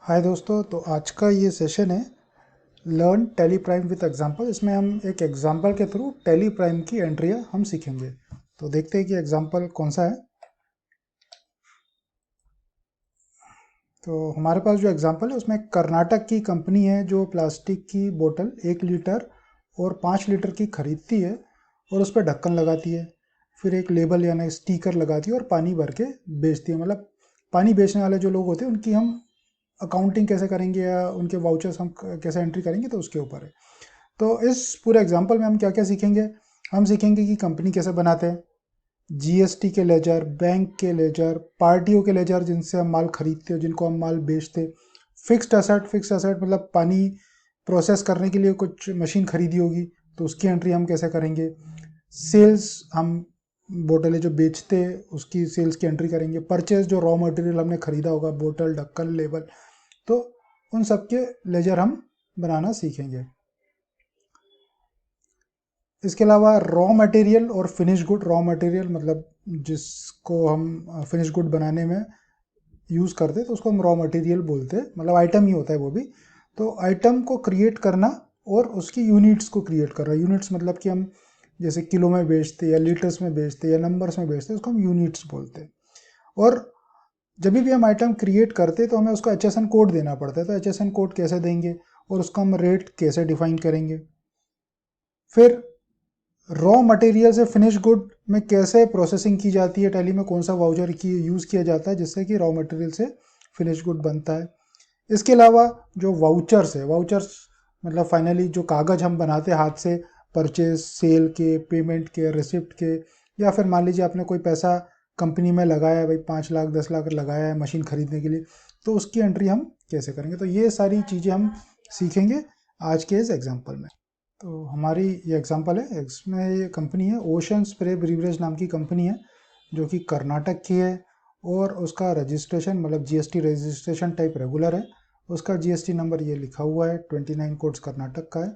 हाय दोस्तों, तो आज का ये सेशन है learn tally prime with example. इसमें हम एक एग्जांपल के थ्रू टैली प्राइम की एंट्रियाँ हम सीखेंगे। तो देखते हैं कि एग्जांपल कौन सा है। तो हमारे पास जो एग्जांपल है उसमें कर्नाटक की कंपनी है जो प्लास्टिक की बोतल 1 लीटर और 5 लीटर की खरीदती है और उस पर ढक्कन लगाती है, फिर एक लेबल यानी स्टिकर लगाती है और पानी भर के बेचती है। मतलब पानी बेचने वाले जो लोग होते हैं उनकी हम अकाउंटिंग कैसे करेंगे या उनके वाउचर्स हम कैसे एंट्री करेंगे, तो उसके ऊपर है। तो इस पूरे एग्जाम्पल में हम क्या क्या सीखेंगे। हम सीखेंगे कि कंपनी कैसे बनाते हैं, जीएसटी के लेजर, बैंक के लेजर, पार्टियों के लेजर जिनसे हम माल खरीदते हो, जिनको हम माल बेचते। फिक्स्ड असेट मतलब पानी प्रोसेस करने के लिए कुछ मशीन खरीदी होगी तो उसकी एंट्री हम कैसे करेंगे। सेल्स, हम बोतलें जो बेचते हैं उसकी सेल्स की एंट्री करेंगे। परचेज, जो रॉ मटेरियल हमने खरीदा होगा, बोतल, ढक्कन, लेबल, तो उन सब के लेजर हम बनाना सीखेंगे। इसके अलावा रॉ मटेरियल और फिनिश गुड। रॉ मटेरियल मतलब जिसको हम फिनिश गुड बनाने में यूज़ करते हैं तो उसको हम रॉ मटेरियल बोलते हैं, मतलब आइटम ही होता है वो भी। तो आइटम को क्रिएट करना और उसकी यूनिट्स को क्रिएट करना। यूनिट्स मतलब कि हम जैसे किलो में बेचते या लीटर्स में बेचते या नंबर्स में बेचते उसको हम यूनिट्स बोलते हैं। और जब भी हम आइटम क्रिएट करते तो हमें उसका HSN कोड देना पड़ता है। तो HSN कोड कैसे देंगे और उसका हम रेट कैसे डिफाइन करेंगे। फिर रॉ मटेरियल से फिनिश गुड में कैसे प्रोसेसिंग की जाती है, टैली में कौन सा वाउचर की यूज़ किया जाता है जिससे कि रॉ मटेरियल से फिनिश गुड बनता है। इसके अलावा जो वाउचर्स है, वाउचर्स मतलब फाइनली जो कागज़ हम बनाते हैं हाथ से, परचेज, सेल के, पेमेंट के, रिसिप्ट के, या फिर मान लीजिए आपने कोई पैसा कंपनी में लगाया है, भाई 5 लाख 10 लाख लगाया है मशीन खरीदने के लिए, तो उसकी एंट्री हम कैसे करेंगे। तो ये सारी चीज़ें हम सीखेंगे आज के इस एग्जाम्पल में। तो हमारी ये एग्जांपल है, इसमें ये कंपनी है ओशन स्प्रे ब्रीवरेज नाम की कंपनी है जो कि कर्नाटक की है और उसका रजिस्ट्रेशन मतलब जीएसटी रजिस्ट्रेशन टाइप रेगुलर है। उसका जीएसटी नंबर ये लिखा हुआ है, 29 कोड्स कर्नाटक का है,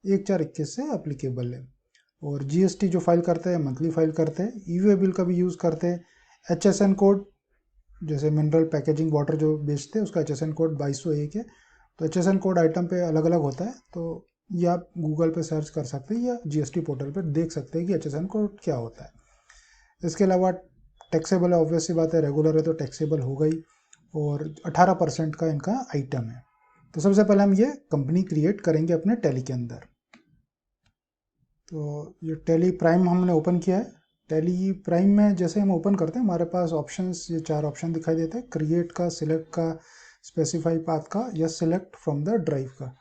1/4/21 से अप्लीकेबल है। और जीएसटी जो फाइल करते हैं मंथली फाइल करते हैं। ईवे बिल का भी यूज़ करते हैं। एचएसएन कोड, जैसे मिनरल पैकेजिंग वाटर जो बेचते हैं उसका HSN कोड 2201 है। तो HSN कोड आइटम पे अलग अलग होता है, तो ये आप गूगल पे सर्च कर सकते हैं या जीएसटी पोर्टल पे देख सकते हैं कि HSN कोड क्या होता है। इसके अलावा टैक्सेबल है, ऑब्वियस सी बात है, रेगुलर है तो टैक्सेबल हो गई। और 18% का इनका आइटम है। तो सबसे पहले हम ये कंपनी क्रिएट करेंगे अपने टैली के अंदर। तो ये टैली प्राइम हमने ओपन किया है। टैली प्राइम में जैसे हम ओपन करते हैं हमारे पास ऑप्शंस, ये 4 ऑप्शन दिखाई देते हैं, क्रिएट का, सिलेक्ट का, स्पेसिफाई पाथ का या सिलेक्ट फ्रॉम द ड्राइव का।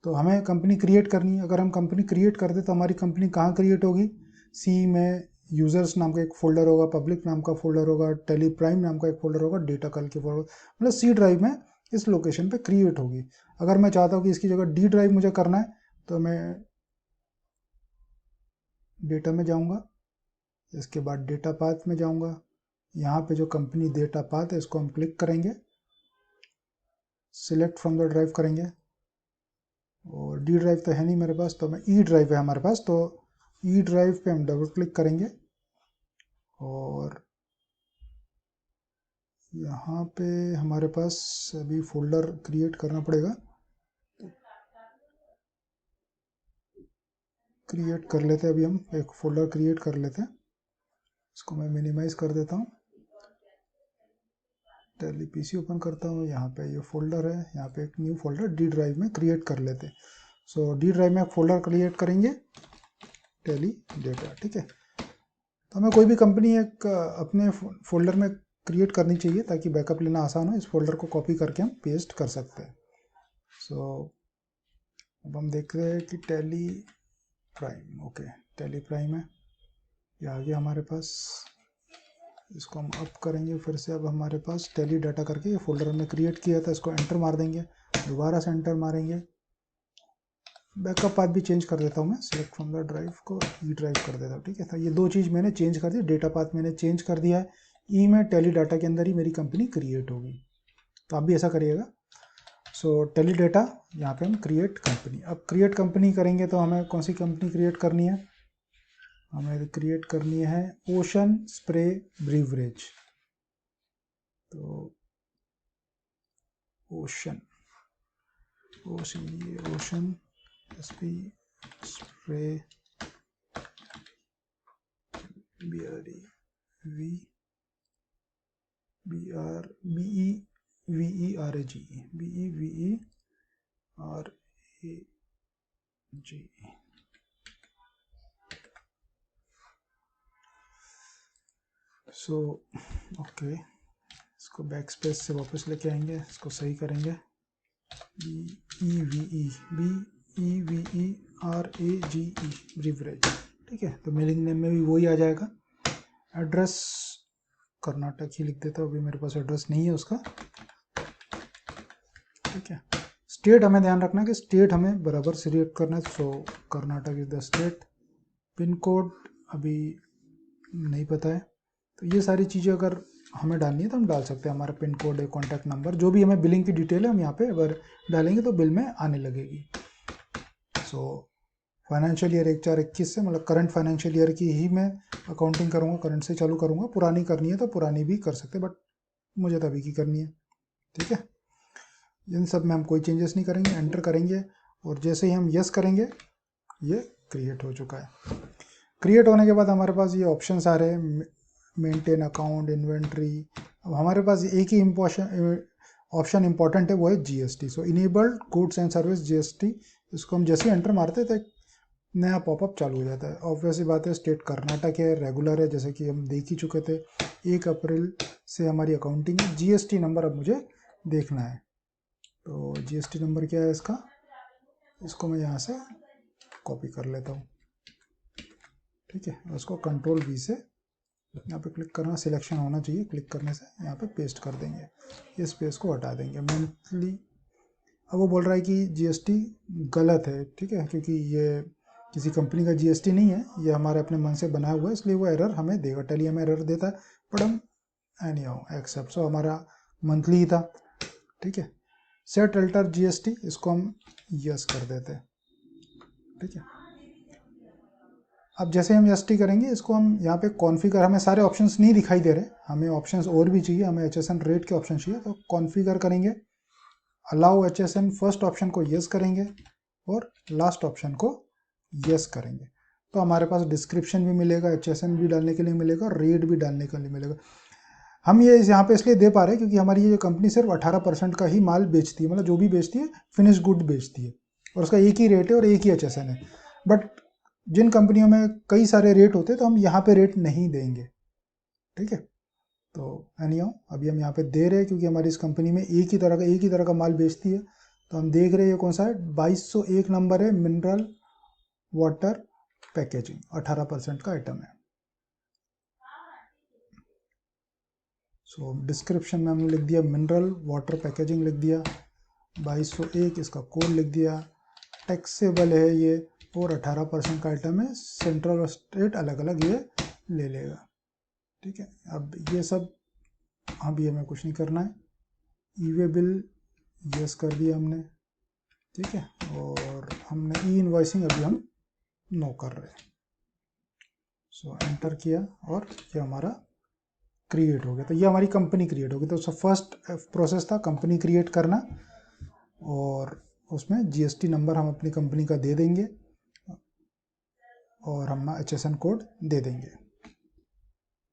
तो हमें कंपनी क्रिएट करनी है। अगर हम कंपनी क्रिएट करते तो हमारी कंपनी कहाँ क्रिएट होगी। सी में यूज़र्स नाम का एक फोल्डर होगा, पब्लिक नाम का फोल्डर होगा, टैली प्राइम नाम का एक फोल्डर होगा, डेटा कल के फोल्डर, मतलब सी ड्राइव में इस लोकेशन पे क्रिएट होगी। अगर मैं चाहता हूँ कि इसकी जगह डी ड्राइव मुझे करना है तो मैं डेटा में जाऊँगा, इसके बाद डेटा पाथ में जाऊँगा। यहाँ पे जो कंपनी डेटा पाथ है इसको हम क्लिक करेंगे, सिलेक्ट फ्रॉम द ड्राइव करेंगे। और डी ड्राइव तो है नहीं मेरे पास, तो मैं ई ड्राइव है हमारे पास, तो ई ड्राइव पे हम डबल क्लिक करेंगे। और यहाँ पे हमारे पास अभी फोल्डर क्रिएट करना पड़ेगा। क्रिएट कर लेते हैं, अभी हम एक फोल्डर क्रिएट कर लेते हैं। इसको मैं मिनिमाइज कर देता हूँ, टैली पीसी ओपन करता हूँ। यहाँ पे ये फोल्डर है, यहाँ पे एक न्यू फोल्डर डी ड्राइव में क्रिएट कर लेते हैं। सो डी ड्राइव में एक फोल्डर क्रिएट करेंगे, टैली डेटा, ठीक है। तो हमें कोई भी कंपनी एक अपने फोल्डर में क्रिएट करनी चाहिए ताकि बैकअप लेना आसान हो। इस फोल्डर को कॉपी करके हम पेस्ट कर सकते हैं। सो अब हम देख रहे हैं कि tally prime, okay, tally prime है, ये आ गया हमारे पास। इसको हम अप करेंगे फिर से। अब हमारे पास टैली डाटा करके ये फोल्डर हमने क्रिएट किया था, इसको एंटर मार देंगे, दोबारा से एंटर मारेंगे। बैकअप पाथ भी चेंज कर देता हूँ मैं, सिलेक्ट फ्रॉम द ड्राइव को ई ड्राइव कर देता हूँ, ठीक है। तो ये 2 चीज़ मैंने चेंज कर दी, डेटा पाथ मैंने चेंज कर दिया है। ई में टैली डाटा के अंदर ही मेरी कंपनी क्रिएट होगी, तो आप भी ऐसा करिएगा। सो टैली डाटा, यहाँ पे हम क्रिएट कंपनी। अब क्रिएट कंपनी करेंगे तो हमें कौन सी कंपनी क्रिएट करनी है, हमें क्रिएट करनी है ओशन स्प्रे ब्रीवरेज। तो ocean, OCE ocean, SP spray, BRE V BR BE VERAGE BEVERAGE। So okay, इसको बैक स्पेस से वापस लेके आएंगे, इसको सही करेंगे। BEVERAGE ब्रिवरेज, ठीक है। तो मेलिंग नेम में भी वही आ जाएगा। एड्रेस कर्नाटक ही लिख देता हूँ, अभी मेरे पास एड्रेस नहीं है उसका, ठीक है। स्टेट हमें ध्यान रखना है कि स्टेट हमें बराबर सिलेक्ट करना है, so Karnataka is the state. Pin code अभी नहीं पता है, तो ये सारी चीज़ें अगर हमें डालनी है तो हम डाल सकते हैं। हमारा पिन कोड है, कॉन्टैक्ट नंबर, जो भी हमें बिलिंग की डिटेल है हम यहाँ पे अगर डालेंगे तो बिल में आने लगेगी। सो फाइनेंशियल ईयर 1/4/21 से, मतलब करंट फाइनेंशियल ईयर की ही मैं अकाउंटिंग करूँगा, करंट से चालू करूँगा। पुरानी करनी है तो पुरानी भी कर सकते हैं, बट मुझे तो अभी की करनी है, ठीक है। इन सब में हम कोई चेंजेस नहीं करेंगे, एंटर करेंगे और जैसे ही हम यस करेंगे ये क्रिएट हो चुका है। क्रिएट होने के बाद हमारे पास ये ऑप्शंस आ रहे हैं, मेंटेन अकाउंट, इन्वेंट्री। अब हमारे पास एक ही ऑप्शन इंपॉर्टेंट है, वो है GST। So enabled goods and service GST, इसको हम जैसे ही एंटर मारते हैं तो एक नया पॉपअप चालू हो जाता है। ऑब्वियसली बात है, स्टेट कर्नाटक है, रेगुलर है, जैसे कि हम देख ही चुके थे। 1 अप्रैल से हमारी अकाउंटिंग है। GST नंबर अब मुझे देखना है, तो GST नंबर क्या है इसका, इसको मैं यहाँ से कॉपी कर लेता हूँ, ठीक है। उसको कंट्रोल V से यहाँ पे क्लिक करना, सिलेक्शन होना चाहिए, क्लिक करने से यहाँ पे पेस्ट कर देंगे, ये स्पेस को हटा देंगे। मंथली, अब वो बोल रहा है कि GST गलत है, ठीक है, क्योंकि ये किसी कंपनी का GST नहीं है, ये हमारे अपने मन से बना हुआ है, इसलिए वो एरर हमें देगा। टैली हमें एरर देता है, बट हम एनी हाउ एक्सेप्ट। सो हमारा मंथली ही था, ठीक है। सेट अल्टर GST, इसको हम यस कर देते हैं, ठीक है। अब जैसे हम एस टी करेंगे, इसको हम यहाँ पे कॉन्फ़िगर, हमें सारे ऑप्शंस नहीं दिखाई दे रहे, हमें ऑप्शंस और भी चाहिए, हमें HSN रेट के ऑप्शन चाहिए। तो कॉन्फ़िगर करेंगे, अलाउ HSN, फर्स्ट ऑप्शन को यस करेंगे और लास्ट ऑप्शन को यस करेंगे। तो हमारे पास डिस्क्रिप्शन भी मिलेगा, HSN भी डालने के लिए मिलेगा, रेट भी डालने के लिए मिलेगा। हम ये यहाँ पे इसलिए दे पा रहे हैं क्योंकि हमारी ये कंपनी सिर्फ 18% का ही माल बेचती है, मतलब जो भी बेचती है फिनिश गुड बेचती है, और उसका एक ही रेट है और एक ही HSN है। बट जिन कंपनियों में कई सारे रेट होते हैं तो हम यहाँ पे रेट नहीं देंगे, ठीक है। तो एनीहाउ अभी हम यहाँ पे दे रहे हैं क्योंकि हमारी इस कंपनी में एक ही तरह का माल बेचती है। तो हम देख रहे हैं ये कौन सा है, 2201 नंबर है, मिनरल वाटर पैकेजिंग, 18% का आइटम है। सो डिस्क्रिप्शन में हमने लिख दिया मिनरल वाटर पैकेजिंग लिख दिया, 2201 इसका कोड लिख दिया, टैक्सेबल है ये और 18% का आइटम है, सेंट्रल और स्टेट अलग अलग ये ले लेगा, ठीक है। अब ये सब अभी हमें कुछ नहीं करना है, ई-वे बिल यस कर दिया हमने, ठीक है। और हमने ई इनवॉइसिंग अभी हम नो कर रहे हैं। सो एंटर किया और ये हमारा क्रिएट हो गया। तो ये हमारी कंपनी क्रिएट हो गई। तो उसका फर्स्ट प्रोसेस था कंपनी क्रिएट करना, और उसमें GST नंबर हम अपनी कंपनी का दे देंगे और हम HSN कोड दे देंगे।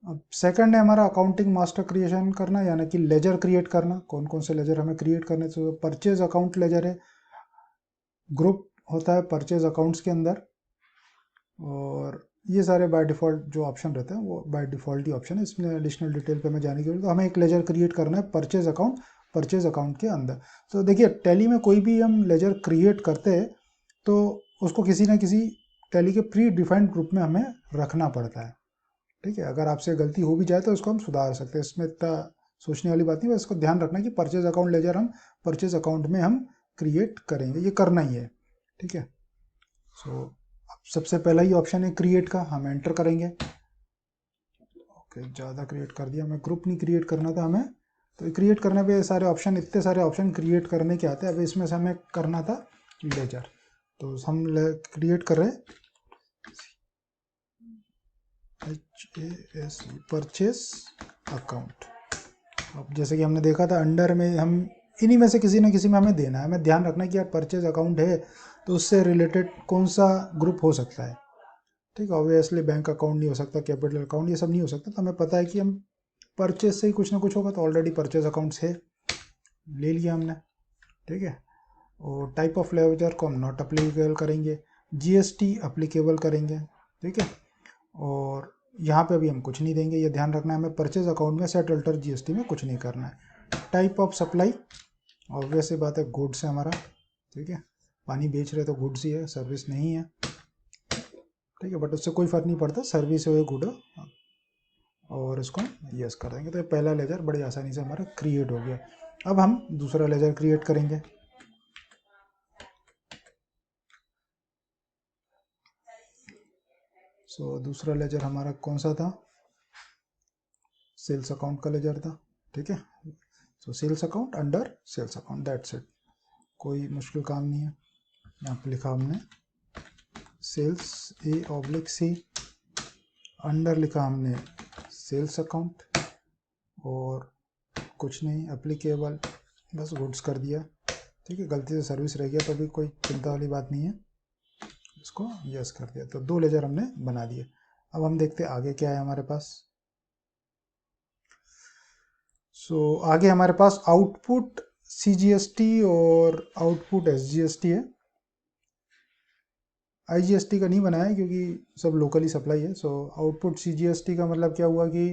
अब सेकंड है हमारा अकाउंटिंग मास्टर क्रिएशन करना, यानी कि लेजर क्रिएट करना। कौन कौन से लेजर हमें क्रिएट करने, तो परचेज अकाउंट लेजर है, ग्रुप होता है परचेज अकाउंट्स के अंदर, और ये सारे बाय डिफ़ॉल्ट जो ऑप्शन रहते हैं वो बाय डिफ़ॉल्ट ही ऑप्शन है, इसमें एडिशनल डिटेल पे मैं जाने के लिए, तो हमें एक लेजर क्रिएट करना है परचेज अकाउंट के अंदर। तो देखिए टैली में कोई भी हम लेजर क्रिएट करते हैं तो उसको किसी ना किसी टैली के प्री डिफाइंड ग्रुप में हमें रखना पड़ता है, ठीक है। अगर आपसे गलती हो भी जाए तो उसको हम सुधार सकते हैं, इसमें इतना सोचने वाली बात नहीं, बस इसको ध्यान रखना कि परचेज अकाउंट लेजर हम परचेज अकाउंट में हम क्रिएट करेंगे, ये करना ही है, ठीक है। सो सबसे पहला ही ऑप्शन है क्रिएट का, हम एंटर करेंगे। ओके, ज़्यादा क्रिएट कर दिया, हमें ग्रुप नहीं क्रिएट करना था हमें, तो क्रिएट करने पे सारे ऑप्शन, इतने सारे ऑप्शन क्रिएट करने के आते हैं। अब इसमें से हमें करना था लेजर, तो हम क्रिएट कर रहे हैं HAS परचेस अकाउंट। अब जैसे कि हमने देखा था अंडर में हम इन्हीं में से किसी न किसी में हमें देना है। हमें ध्यान रखना है कि यार परचेज अकाउंट है तो उससे रिलेटेड कौन सा ग्रुप हो सकता है, ठीक है। ऑब्वियसली बैंक अकाउंट नहीं हो सकता, कैपिटल अकाउंट ये सब नहीं हो सकता। तो हमें पता है कि हम परचेज से ही कुछ ना कुछ होगा, तो ऑलरेडी परचेज अकाउंट्स है, ले लिया हमने, ठीक है। और टाइप ऑफ लेजर को हम नॉट अप्लीकेबल करेंगे, जीएसटी अप्लीकेबल करेंगे, ठीक है। और यहाँ पे अभी हम कुछ नहीं देंगे, ये ध्यान रखना है हमें परचेज अकाउंट में सेट अल्टर जीएसटी में कुछ नहीं करना है। टाइप ऑफ सप्लाई, ऑब्वियस सी बात है गुड्स है हमारा, ठीक है। पानी बेच रहे तो गुड्स ही है, सर्विस नहीं है, ठीक है। बट उससे कोई फर्क नहीं पड़ता, सर्विस हो या गुड हो। और इसको यस कर देंगे तो पहला लेजर बड़ी आसानी से हमारा क्रिएट हो गया। अब हम दूसरा लेजर क्रिएट करेंगे। सो दूसरा लेजर हमारा कौन सा था, सेल्स अकाउंट का लेजर था, ठीक है। So sales account under sales account, that's it, कोई मुश्किल काम नहीं है। यहाँ पे लिखा हमने सेल्स A/C, अंडर लिखा हमने सेल्स अकाउंट, और कुछ नहीं एप्लीकेबल, बस गुड्स कर दिया, ठीक है। गलती से सर्विस रह गया तो भी कोई चिंता वाली बात नहीं है, इसको यस कर दिया। तो 2 लेजर हमने बना दिए। अब हम देखते हैं आगे क्या है हमारे पास। सो आगे हमारे पास आउटपुट CGST और आउटपुट SGST है। IGST का नहीं बनाया है क्योंकि सब लोकली सप्लाई है। सो आउटपुट CGST का मतलब क्या हुआ कि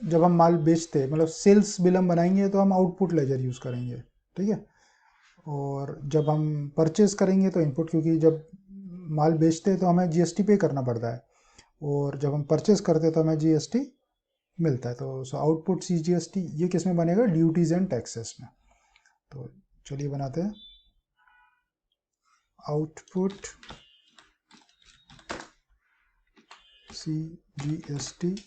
जब हम माल बेचते हैं, मतलब सेल्स बिल हम बनाएंगे तो हम आउटपुट लेजर यूज़ करेंगे, ठीक है। और जब हम परचेज करेंगे तो इनपुट, क्योंकि जब माल बेचते हैं तो हमें GST पे करना पड़ता है, और जब हम परचेज करते हैं तो हमें GST मिलता है। तो आउटपुट CGST ये किस में बनेगा, ड्यूटीज़ एंड टैक्सेस में। तो चलिए बनाते हैं आउटपुट CGST,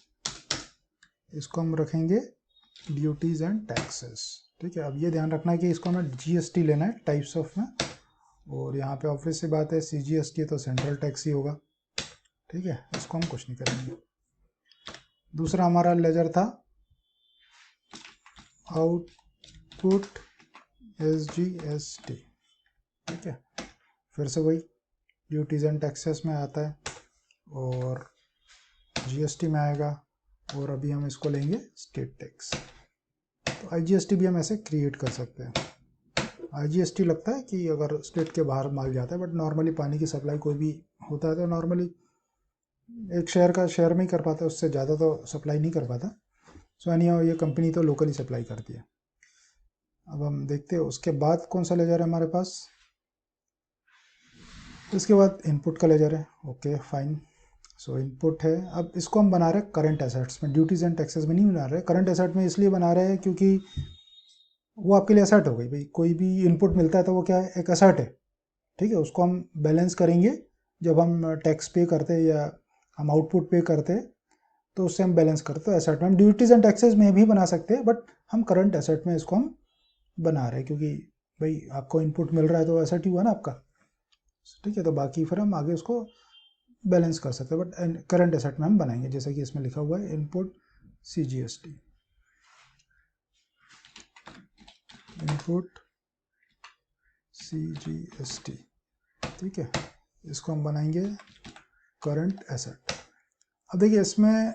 इसको हम रखेंगे ड्यूटीज़ एंड टैक्सेस, ठीक है। अब ये ध्यान रखना है कि इसको हमें GST लेना है टाइप्स ऑफ में, और यहाँ पे ऑब्वियस सी बात है CGST तो सेंट्रल टैक्स ही होगा, ठीक है। इसको हम कुछ नहीं करेंगे। दूसरा हमारा लेजर था आउटपुट SGST, ठीक है। फिर से वही ड्यूटीज़ एंड टैक्सेस में आता है और GST में आएगा, और अभी हम इसको लेंगे स्टेट टैक्स। तो IGST भी हम ऐसे क्रिएट कर सकते हैं। IGST लगता है कि अगर स्टेट के बाहर माल जाता है, बट नॉर्मली पानी की सप्लाई कोई भी होता है तो नॉर्मली एक शहर का शहर में ही कर पाता है, उससे ज़्यादा तो सप्लाई नहीं कर पाता। सो यानी ये कंपनी तो लोकली सप्लाई करती है। अब हम देखते हैं उसके बाद कौन सा लेजर है हमारे पास। इसके बाद इनपुट का लेजर है, ओके फाइन। सो इनपुट है। अब इसको हम बना रहे हैं करंट एसेट्स में, ड्यूटीज़ एंड टैक्सेस में नहीं बना रहे। करंट एसेट में इसलिए बना रहे हैं क्योंकि वो आपके लिए एसेट हो गई भाई। कोई भी इनपुट मिलता है तो वो क्या है, एक एसेट है, ठीक है। उसको हम बैलेंस करेंगे जब हम टैक्स पे करते हैं या हम आउटपुट पे करते हैं, तो उससे हम बैलेंस करते हैं एसेट में। हम ड्यूटीज़ एंड टैक्सेस में भी बना सकते हैं, बट हम करंट एसेट में इसको हम बना रहे हैं क्योंकि भाई आपको इनपुट मिल रहा है तो एसेट ही हुआ ना आपका, ठीक है। तो बाकी फिर हम आगे उसको बैलेंस कर सकते हैं, बट करंट एसेट में हम बनाएंगे, जैसा कि इसमें लिखा हुआ है इनपुट CGST, इनपुट CGST, ठीक है। इसको हम बनाएंगे करंट एसेट। अब देखिए इसमें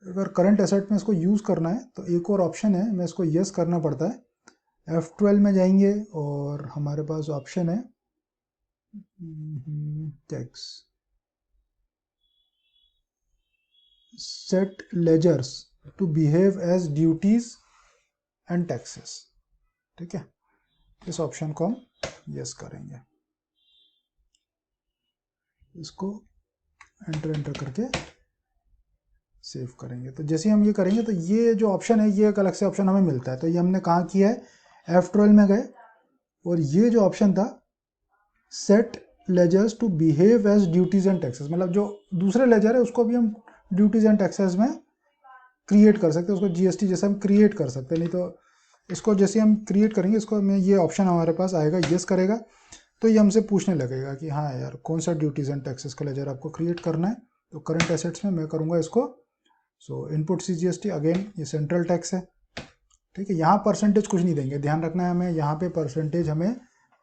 अगर करंट एसेट में इसको यूज़ करना है तो एक और ऑप्शन है, मैं इसको यस करना पड़ता है। F12 में जाएंगे और हमारे पास ऑप्शन है tax, set ledgers to behave as duties and taxes, ठीक है। इस ऑप्शन को हम यस करेंगे, इसको एंटर करके सेव करेंगे। तो जैसे हम ये करेंगे तो ये जो ऑप्शन है ये एक अलग से ऑप्शन हमें मिलता है। तो ये हमने कहाँ किया है, F12 में गए और ये जो ऑप्शन था set ledgers to behave as duties and taxes, मतलब जो दूसरे लेजर है उसको भी हम ड्यूटीज एंड टैक्सेस में क्रिएट कर सकते हैं, उसको GST जैसे हम क्रिएट कर सकते हैं। नहीं तो इसको जैसे हम क्रिएट करेंगे, इसको में ये ऑप्शन हमारे पास आएगा, यस करेगा तो ये हमसे पूछने लगेगा कि हाँ यार कौन सा ड्यूटीज एंड टैक्सेस का लेजर आपको क्रिएट करना है। तो करंट एसेट्स में मैं करूँगा इसको। सो इनपुट CGST, अगेन ये सेंट्रल टैक्स है, ठीक है। यहाँ परसेंटेज कुछ नहीं देंगे, ध्यान रखना है हमें, यहाँ पे परसेंटेज हमें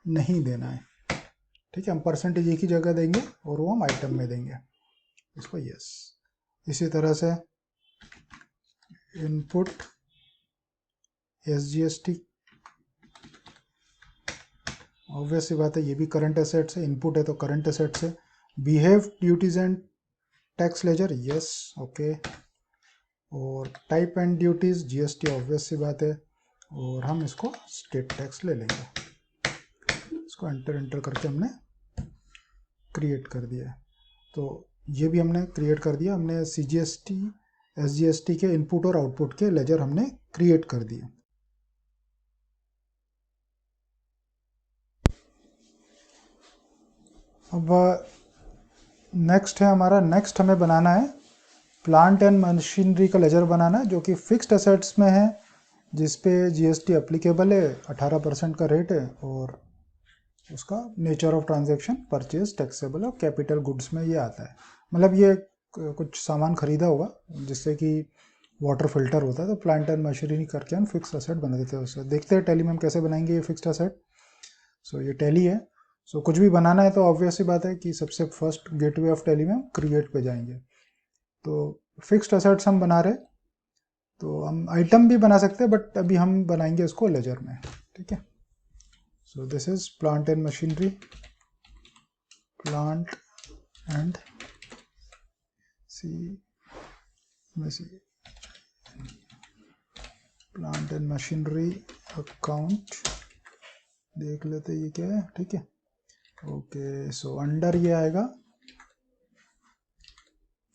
नहीं देना है, ठीक है। हम परसेंटेज एक ही जगह देंगे और वो हम आइटम में देंगे इसको, यस। इसी तरह से इनपुट SGST, ऑब्वियस सी बात है ये भी करंट एसेट्स है, इनपुट है तो करंट एसेट्स है। बिहेव duties and tax ledger, yes, okay. और type and duties GST, obvious सी बात है। और हम इसको स्टेट टैक्स ले लेंगे, इसको एंटर करके हमने क्रिएट कर दिया है। तो ये भी हमने क्रिएट कर दिया, हमने CGST SGST के इनपुट और आउटपुट के लेजर हमने क्रिएट कर दिए। अब नेक्स्ट है हमारा, नेक्स्ट हमें बनाना है प्लांट एंड मशीनरी का लेजर बनाना है, जो कि फिक्स्ड एसेट्स में है, जिस पे GST एप्लीकेबल है, 18% का रेट है, और उसका nature of transaction purchase taxable और कैपिटल गुड्स में ये आता है। मतलब ये कुछ सामान खरीदा होगा जिससे कि वाटर फिल्टर होता है, तो प्लांट एंड मशीनरी करके हम फिक्स एसेट बना देते हैं उससे। देखते हैं टैली में हम कैसे बनाएंगे ये फिक्स्ड एसेट। सो ये टैली है। सो कुछ भी बनाना है तो ऑब्वियस सी बात है कि सबसे फर्स्ट गेटवे ऑफ टैली में हम क्रिएट पे जाएंगे। तो फिक्स्ड एसेट्स हम बना रहे, तो हम आइटम भी बना सकते हैं, बट अभी हम बनाएंगे इसको लेजर में, ठीक है। So this is plant and machinery, plant and plant and machinery account, देख लेते ये क्या है, ठीक है। ओके, सो अंडर ये आएगा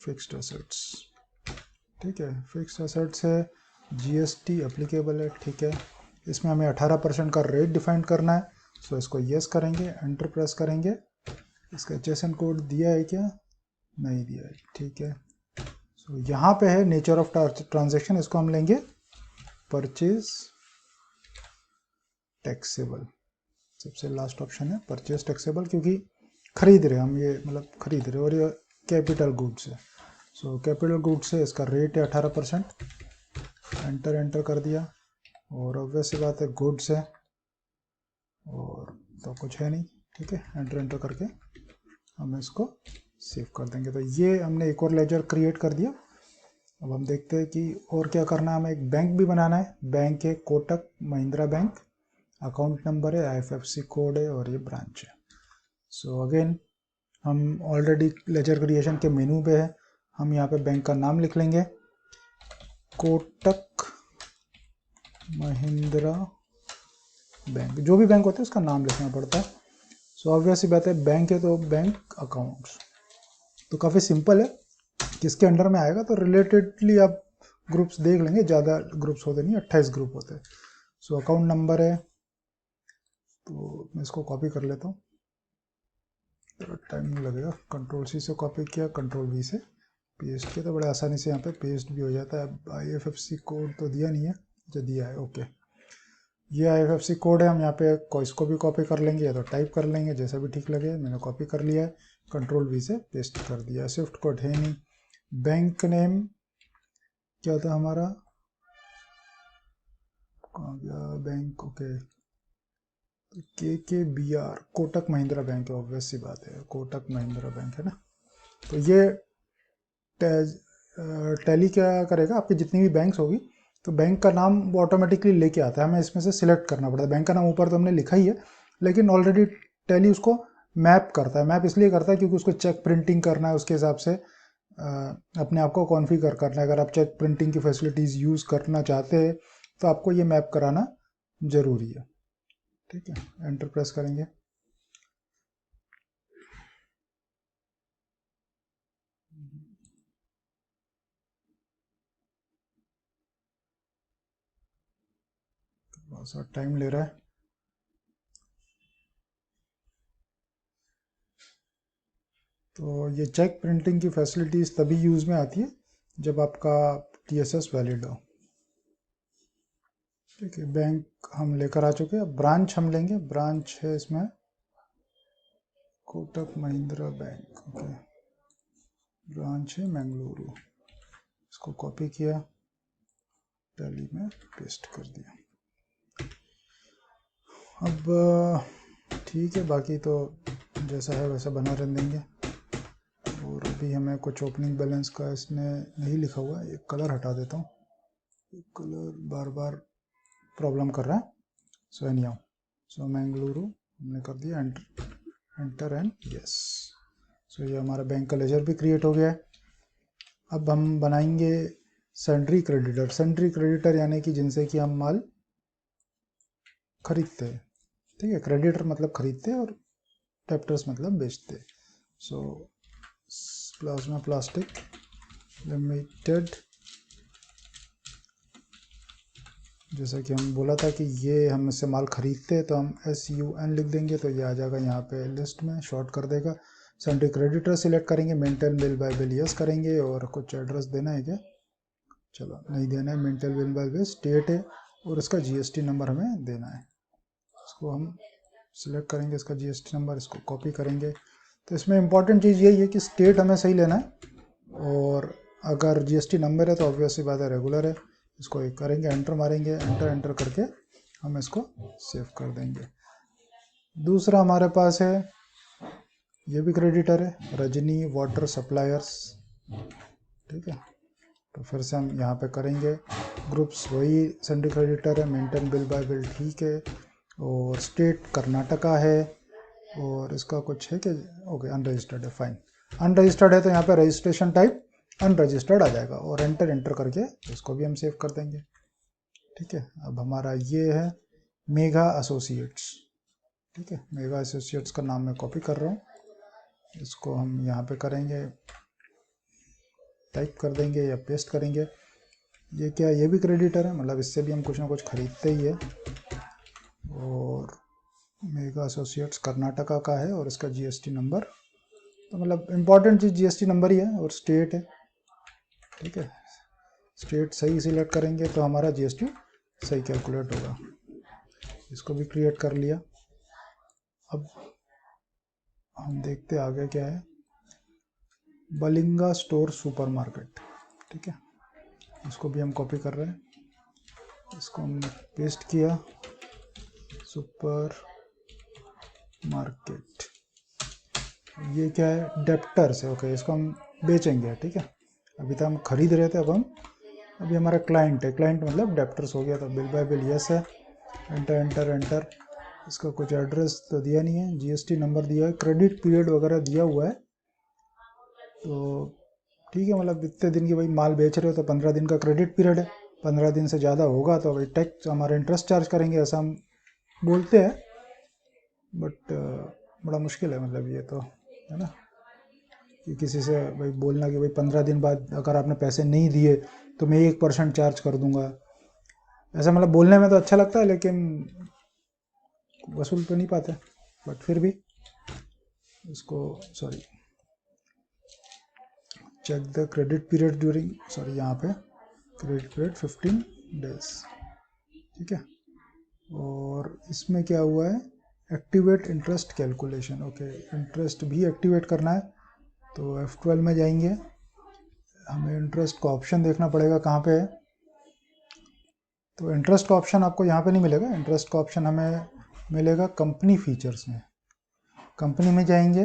फिक्स्ड एसेट्स, ठीक है। फिक्स्ड एसेट्स है, GST एप्लीकेबल है, ठीक है। इसमें हमें 18% का रेट डिफाइन करना है। सो इसको यस करेंगे, एंटर प्रेस करेंगे। इसका HSN कोड दिया है क्या? नहीं दिया है, ठीक है। सो यहाँ पे है नेचर ऑफ ट्रांजैक्शन, इसको हम लेंगे परचेज टैक्सेबल, सबसे लास्ट ऑप्शन है परचेज टैक्सेबल, क्योंकि खरीद रहे हम ये, मतलब खरीद रहे, और ये कैपिटल गुड्स है। सो कैपिटल गुड्स है, इसका रेट है 18%, एंटर कर दिया। और ऑब्वियस सी बात है गुड्स है, और तो कुछ है नहीं, ठीक है। एंटर करके हम इसको सेव कर देंगे। तो ये हमने एक और लेजर क्रिएट कर दिया। अब हम देखते हैं कि और क्या करना है। हमें एक बैंक भी बनाना है, बैंक है Kotak Mahindra bank, account number है, IFSC कोड है, और ये ब्रांच है। सो अगेन हम ऑलरेडी लेजर क्रिएशन के मेनू पे है, हम यहाँ पे बैंक का नाम लिख लेंगे, कोटक महिंद्रा बैंक। जो भी बैंक होता है उसका नाम लिखना पड़ता है। सो ऑब्वियस सी बात है बैंक है तो बैंक अकाउंट्स, तो काफ़ी सिंपल है। किसके अंडर में आएगा तो रिलेटेडली आप ग्रुप्स देख लेंगे, ज़्यादा ग्रुप्स होते नहीं, 28 ग्रुप होते हैं। सो अकाउंट नंबर है, तो मैं इसको कॉपी कर लेता हूँ, थोड़ा टाइम लगेगा। Ctrl+C से कॉपी किया, Ctrl+V से पेस्ट किया, तो बड़े आसानी से यहाँ पे पेस्ट भी हो जाता है। अब IFSC कोड तो दिया नहीं है, जो दिया है, ओके। ये IFSC कोड है, हम यहाँ पे इसको भी कॉपी कर लेंगे या तो टाइप कर लेंगे, जैसा भी ठीक लगे। मैंने कॉपी कर लिया है, Ctrl+V से पेस्ट कर दिया। स्विफ्ट कोड है नहीं। बैंक नेम क्या था हमारा, कहाँ गया bank, okay, KKBR, Kotak Mahindra bank है, ऑब्वियस सी बात है कोटक महिंद्रा बैंक है ना। तो ये टैली क्या करेगा, आपकी जितनी भी बैंक्स होगी तो बैंक का नाम वो ऑटोमेटिकली लेके आता है, हमें इसमें से सिलेक्ट करना पड़ता है। बैंक का नाम ऊपर तो हमने लिखा ही है, लेकिन ऑलरेडी टैली उसको मैप करता है। मैप इसलिए करता है क्योंकि उसको चेक प्रिंटिंग करना है, उसके हिसाब से अपने आप को कॉन्फ़िगर करना है। अगर आप चेक प्रिंटिंग की फैसिलिटीज़ यूज़ करना चाहते हैं तो आपको ये मैप कराना ज़रूरी है, ठीक है। एंटर प्रेस करेंगे। बहुत सा टाइम ले रहा है। तो ये चेक प्रिंटिंग की फैसिलिटीज़ तभी यूज़ में आती है जब आपका TSS वैलिड हो, ठीक है। बैंक हम लेकर आ चुके हैं, ब्रांच हम लेंगे, ब्रांच है इसमें Kotak Mahindra bank, okay. Branch है मंगलुरु, इसको कॉपी किया, टैली में पेस्ट कर दिया। अब ठीक है, बाकी तो जैसा है वैसा बना रहने देंगे। और अभी हमें कुछ ओपनिंग बैलेंस का इसमें नहीं लिखा हुआ है, एक कलर हटा देता हूँ, एक कलर बार बार प्रॉब्लम कर रहा है। सो एनीहाउ, सो मैंगलुरु हमने कर दिया, एंटर एंड यस। सो ये हमारा बैंक का लेजर भी क्रिएट हो गया है। अब हम बनाएंगे सेंट्री क्रेडिटर। सेंट्री क्रेडिटर यानी कि जिनसे कि हम माल खरीदते हैं, ठीक है। क्रेडिटर मतलब खरीदते हैं और डेप्टर्स मतलब बेचते हैं। सो प्लाज्मा प्लास्टिक लिमिटेड, जैसा कि हम बोला था कि ये हम इससे माल खरीदते हैं तो हम SUN लिख देंगे तो ये आ जाएगा यहाँ पे लिस्ट में, शॉर्ट कर देगा। सेंट्री क्रेडिटर सिलेक्ट करेंगे, maintain bill bye bill yes करेंगे। और कुछ एड्रेस देना है क्या? चलो नहीं देना है। Maintain bill bye bill state है और इसका GST नंबर हमें देना है। इसको हम सिलेक्ट करेंगे, इसका GST नंबर, इसको कॉपी करेंगे। तो इसमें इंपॉर्टेंट चीज़ यही है कि स्टेट हमें सही लेना है और अगर GST नंबर है तो ऑब्वियसली बात है रेगुलर है। इसको एक करेंगे, एंटर मारेंगे, एंटर करके हम इसको सेव कर देंगे। दूसरा हमारे पास है, ये भी क्रेडिटर है, रजनी वाटर सप्लायर्स, ठीक है। तो फिर से हम यहाँ पे करेंगे ग्रुप्स, वही सेंट्री क्रेडिटर है, मेंटेन बिल बाय बिल ठीक है, और स्टेट कर्नाटका है, और इसका कुछ है कि ओके अनरजिस्टर्ड है, फाइन। अनरजिस्टर्ड है तो यहाँ पे रजिस्ट्रेशन टाइप अनरजिस्टर्ड आ जाएगा और एंटर करके इसको भी हम सेव कर देंगे, ठीक है। अब हमारा ये है मेगा एसोसिएट्स, ठीक है। मेगा एसोसिएट्स का नाम मैं कॉपी कर रहा हूँ, इसको हम यहाँ पे करेंगे, टाइप कर देंगे या पेस्ट करेंगे। ये क्या, ये भी क्रेडिटर है, मतलब इससे भी हम कुछ ना कुछ खरीदते ही है। और मेगा एसोसिएट्स कर्नाटका का है और इसका GST नंबर, तो मतलब इम्पॉर्टेंट चीज़ GST नंबर ही है, और स्टेट है, ठीक है। स्टेट सही सिलेक्ट करेंगे तो हमारा GST सही कैलकुलेट होगा। इसको भी क्रिएट कर लिया। अब हम देखते आगे क्या है, बलिंगा स्टोर सुपरमार्केट, ठीक है। इसको भी हम कॉपी कर रहे हैं, इसको हम पेस्ट किया, सुपर मार्केट। ये क्या है, डेप्टर्स है, ओके। इसको हम बेचेंगे, ठीक है। अभी तक हम खरीद रहे थे, अब हम अभी हमारा क्लाइंट है, क्लाइंट मतलब डेप्टर्स हो गया। तो बिल बाय बिल यस है, एंटर। इसका कुछ एड्रेस तो दिया नहीं है, GST नंबर दिया है, क्रेडिट पीरियड वगैरह दिया हुआ है, तो ठीक है। मतलब इतने दिन की भाई माल बेच रहे हो तो 15 दिन का क्रेडिट पीरियड है, 15 दिन से ज़्यादा होगा तो भाई टैक्स हमारा इंटरेस्ट चार्ज करेंगे, ऐसा हम बोलते हैं। बट बड़ा मुश्किल है, मतलब ये तो है ना, कि किसी से भाई बोलना कि भाई 15 दिन बाद अगर आपने पैसे नहीं दिए तो मैं 1% चार्ज कर दूंगा। ऐसा मतलब बोलने में तो अच्छा लगता है लेकिन वसूल तो नहीं पाते। बट फिर भी इसको, sorry, check the credit period during, sorry यहाँ पे क्रेडिट पीरियड 15 डेज, ठीक है। और इसमें क्या हुआ है, activate interest calculation, okay. Interest भी एक्टिवेट करना है तो F12 में जाएंगे, हमें इंटरेस्ट का ऑप्शन देखना पड़ेगा कहाँ पे है। तो इंटरेस्ट का ऑप्शन आपको यहाँ पे नहीं मिलेगा, इंटरेस्ट का ऑप्शन हमें मिलेगा कंपनी फीचर्स में। कंपनी में जाएंगे,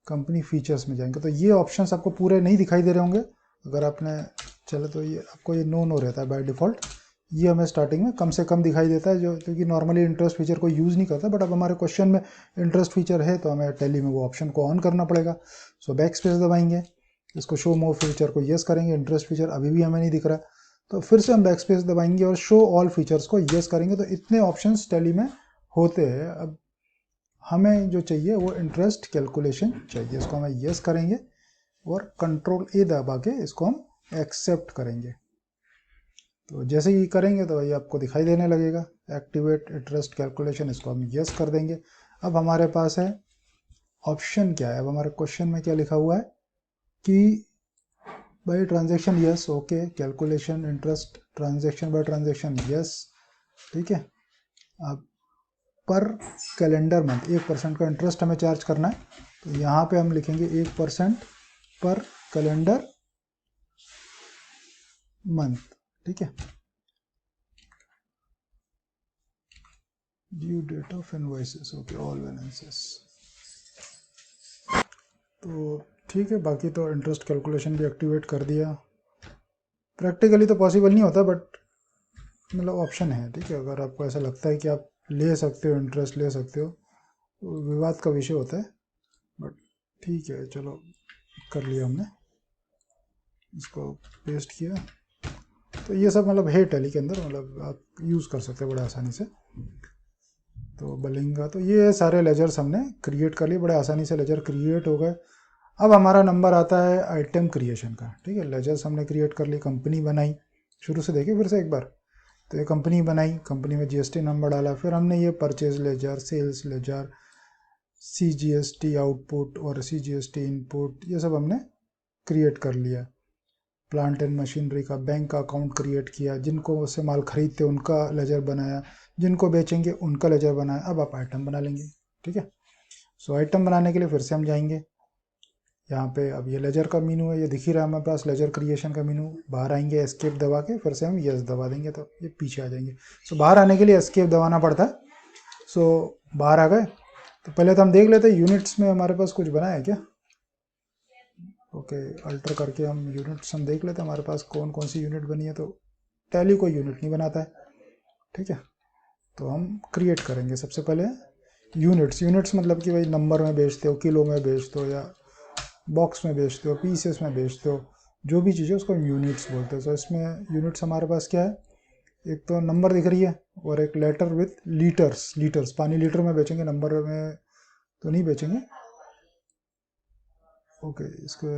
कंपनी फीचर्स में जाएंगे तो ये ऑप्शंस आपको पूरे नहीं दिखाई दे रहे होंगे अगर आपने, चले तो ये आपको ये नो रहता है बाय डिफ़ॉल्ट। ये हमें स्टार्टिंग में कम से कम दिखाई देता है, जो क्योंकि नॉर्मली इंटरेस्ट फीचर को यूज़ नहीं करता, बट अब हमारे क्वेश्चन में इंटरेस्ट फीचर है तो हमें टैली में वो ऑप्शन को ऑन करना पड़ेगा। सो बैक स्पेस दबाएंगे, इसको शो मोर फीचर को येस करेंगे, इंटरेस्ट फीचर अभी भी हमें नहीं दिख रहा, तो फिर से हम बैक स्पेस दबाएंगे और शो ऑल फीचर्स को येस करेंगे। तो इतने ऑप्शन टैली में होते हैं। अब हमें जो चाहिए वो इंटरेस्ट कैलकुलेशन चाहिए, इसको हमें येस करेंगे और कंट्रोल ए दबा के इसको हम एक्सेप्ट करेंगे। तो जैसे ही करेंगे तो ये आपको दिखाई देने लगेगा एक्टिवेट इंटरेस्ट कैलकुलेशन, इसको हम यस कर देंगे। अब हमारे पास है ऑप्शन क्या है, अब हमारे क्वेश्चन में क्या लिखा हुआ है कि bye transaction yes, okay, calculation interest transaction bye transaction yes, ठीक है। अब पर कैलेंडर मंथ 1% का इंटरेस्ट हमें चार्ज करना है, तो यहाँ पे हम लिखेंगे 1% पर कैलेंडर मंथ, ठीक है। Due date of invoices, okay, all balances. तो ठीक है, बाकी तो इंटरेस्ट कैलकुलेशन भी एक्टिवेट कर दिया। प्रैक्टिकली तो पॉसिबल नहीं होता, बट मतलब ऑप्शन है, ठीक है। अगर आपको ऐसा लगता है कि आप ले सकते हो, इंटरेस्ट ले सकते हो, तो विवाद का विषय होता है, बट ठीक है, चलो कर लिया हमने, इसको पेस्ट किया। तो ये सब मतलब है टैली के अंदर, मतलब आप यूज़ कर सकते हो बड़े आसानी से। तो बलिंगा, तो ये सारे लेजर्स हमने क्रिएट कर लिए, बड़े आसानी से लेजर क्रिएट हो गए। अब हमारा नंबर आता है आइटम क्रिएशन का, ठीक है। लेजर्स हमने क्रिएट कर ली, कंपनी बनाई, शुरू से देखिए फिर से एक बार। तो ये कंपनी बनाई, कंपनी में जीएसटी नंबर डाला, फिर हमने ये purchase ledger, sales ledger, CGST output और सीजीएसटी इनपुट, ये सब हमने क्रिएट कर लिया। प्लांट एंड मशीनरी का बैंक का अकाउंट क्रिएट किया, जिनको उससे माल खरीदते उनका लेजर बनाया, जिनको बेचेंगे उनका लेजर बनाया। अब आप आइटम बना लेंगे, ठीक है। सो आइटम बनाने के लिए फिर से हम जाएंगे यहाँ पे। अब ये लेजर का मीनू है, ये दिख ही रहा है हमारे पास, लेजर क्रिएशन का मीनू। बाहर आएंगे, एस्केप दबा के फिर से हम यस दबा देंगे तो ये पीछे आ जाएंगे। सो बाहर आने के लिए एस्केप दबाना पड़ता है। सो बाहर आ गए, तो पहले तो हम देख लेते हैं यूनिट्स में हमारे पास कुछ बना है क्या। ओके, अल्टर करके हम यूनिट्स हम देख लेते हैं हमारे पास कौन कौन सी यूनिट बनी है। तो टैली कोई यूनिट नहीं बनाता है, ठीक है। तो हम क्रिएट करेंगे सबसे पहले यूनिट्स। यूनिट्स मतलब कि भाई नंबर में बेचते हो, किलो में बेचते हो, या बॉक्स में बेचते हो, पीसेस में बेचते हो, जो भी चीज़ है उसको हम यूनिट्स बोलते हैं। तो इसमें यूनिट्स हमारे पास क्या है, एक तो नंबर दिख रही है और एक लेटर विथ लीटर्स। लीटर्स पानी लीटर में बेचेंगे, नंबर में तो नहीं बेचेंगे। ओके, इसको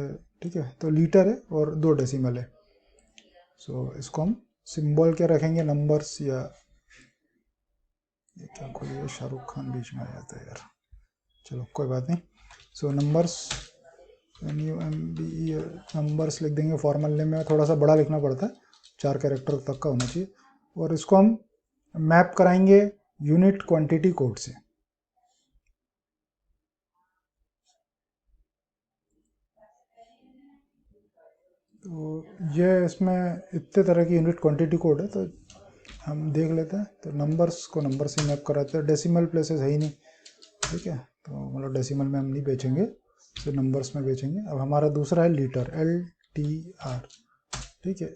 ठीक है, तो लीटर है और 2 डेसिमल है। सो इसको हम सिंबल क्या रखेंगे, नंबर्स, या ये क्या खोलिए, शाहरुख खान बीच में आ जाता है यार, चलो कोई बात नहीं। सो नंबर्स, NUMBE नंबर्स लिख देंगे। फॉर्मल नेम में थोड़ा सा बड़ा लिखना पड़ता है, 4 कैरेक्टर तक का होना चाहिए। और इसको हम मैप कराएंगे यूनिट क्वांटिटी कोड से। तो ये इसमें इतने तरह की यूनिट क्वांटिटी कोड है, तो हम देख लेते हैं। तो नंबर्स को नंबर से मैप कराते हैं, डेसिमल प्लेसेस है ही नहीं, ठीक है। तो मतलब डेसिमल में हम नहीं बेचेंगे, तो नंबर्स में बेचेंगे। अब हमारा दूसरा है लीटर, LTR, ठीक है।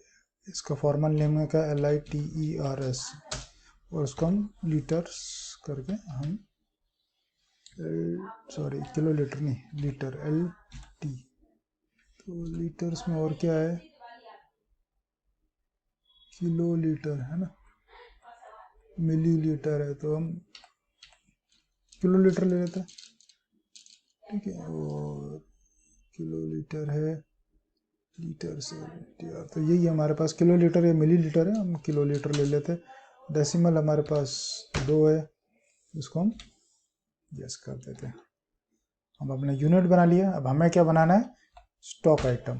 इसका फॉर्मल नेम है क्या, LITERS, और उसको हम लीटर्स करके हम सॉरी किलो लीटर नहीं, लीटर LT। तो लीटर्स में और क्या है, किलो लीटर है ना, मिली लीटर है, तो हम किलो लीटर ले लेते हैं, ठीक है। और किलो लीटर है, लीटर से यार, तो यही हमारे पास किलो लीटर या मिली लीटर है, हम किलो लीटर ले लेते हैं। डेसिमल हमारे पास 2 है, इसको हम यस कर देते हैं। हम अपने यूनिट बना लिया। अब हमें क्या बनाना है, स्टॉक आइटम।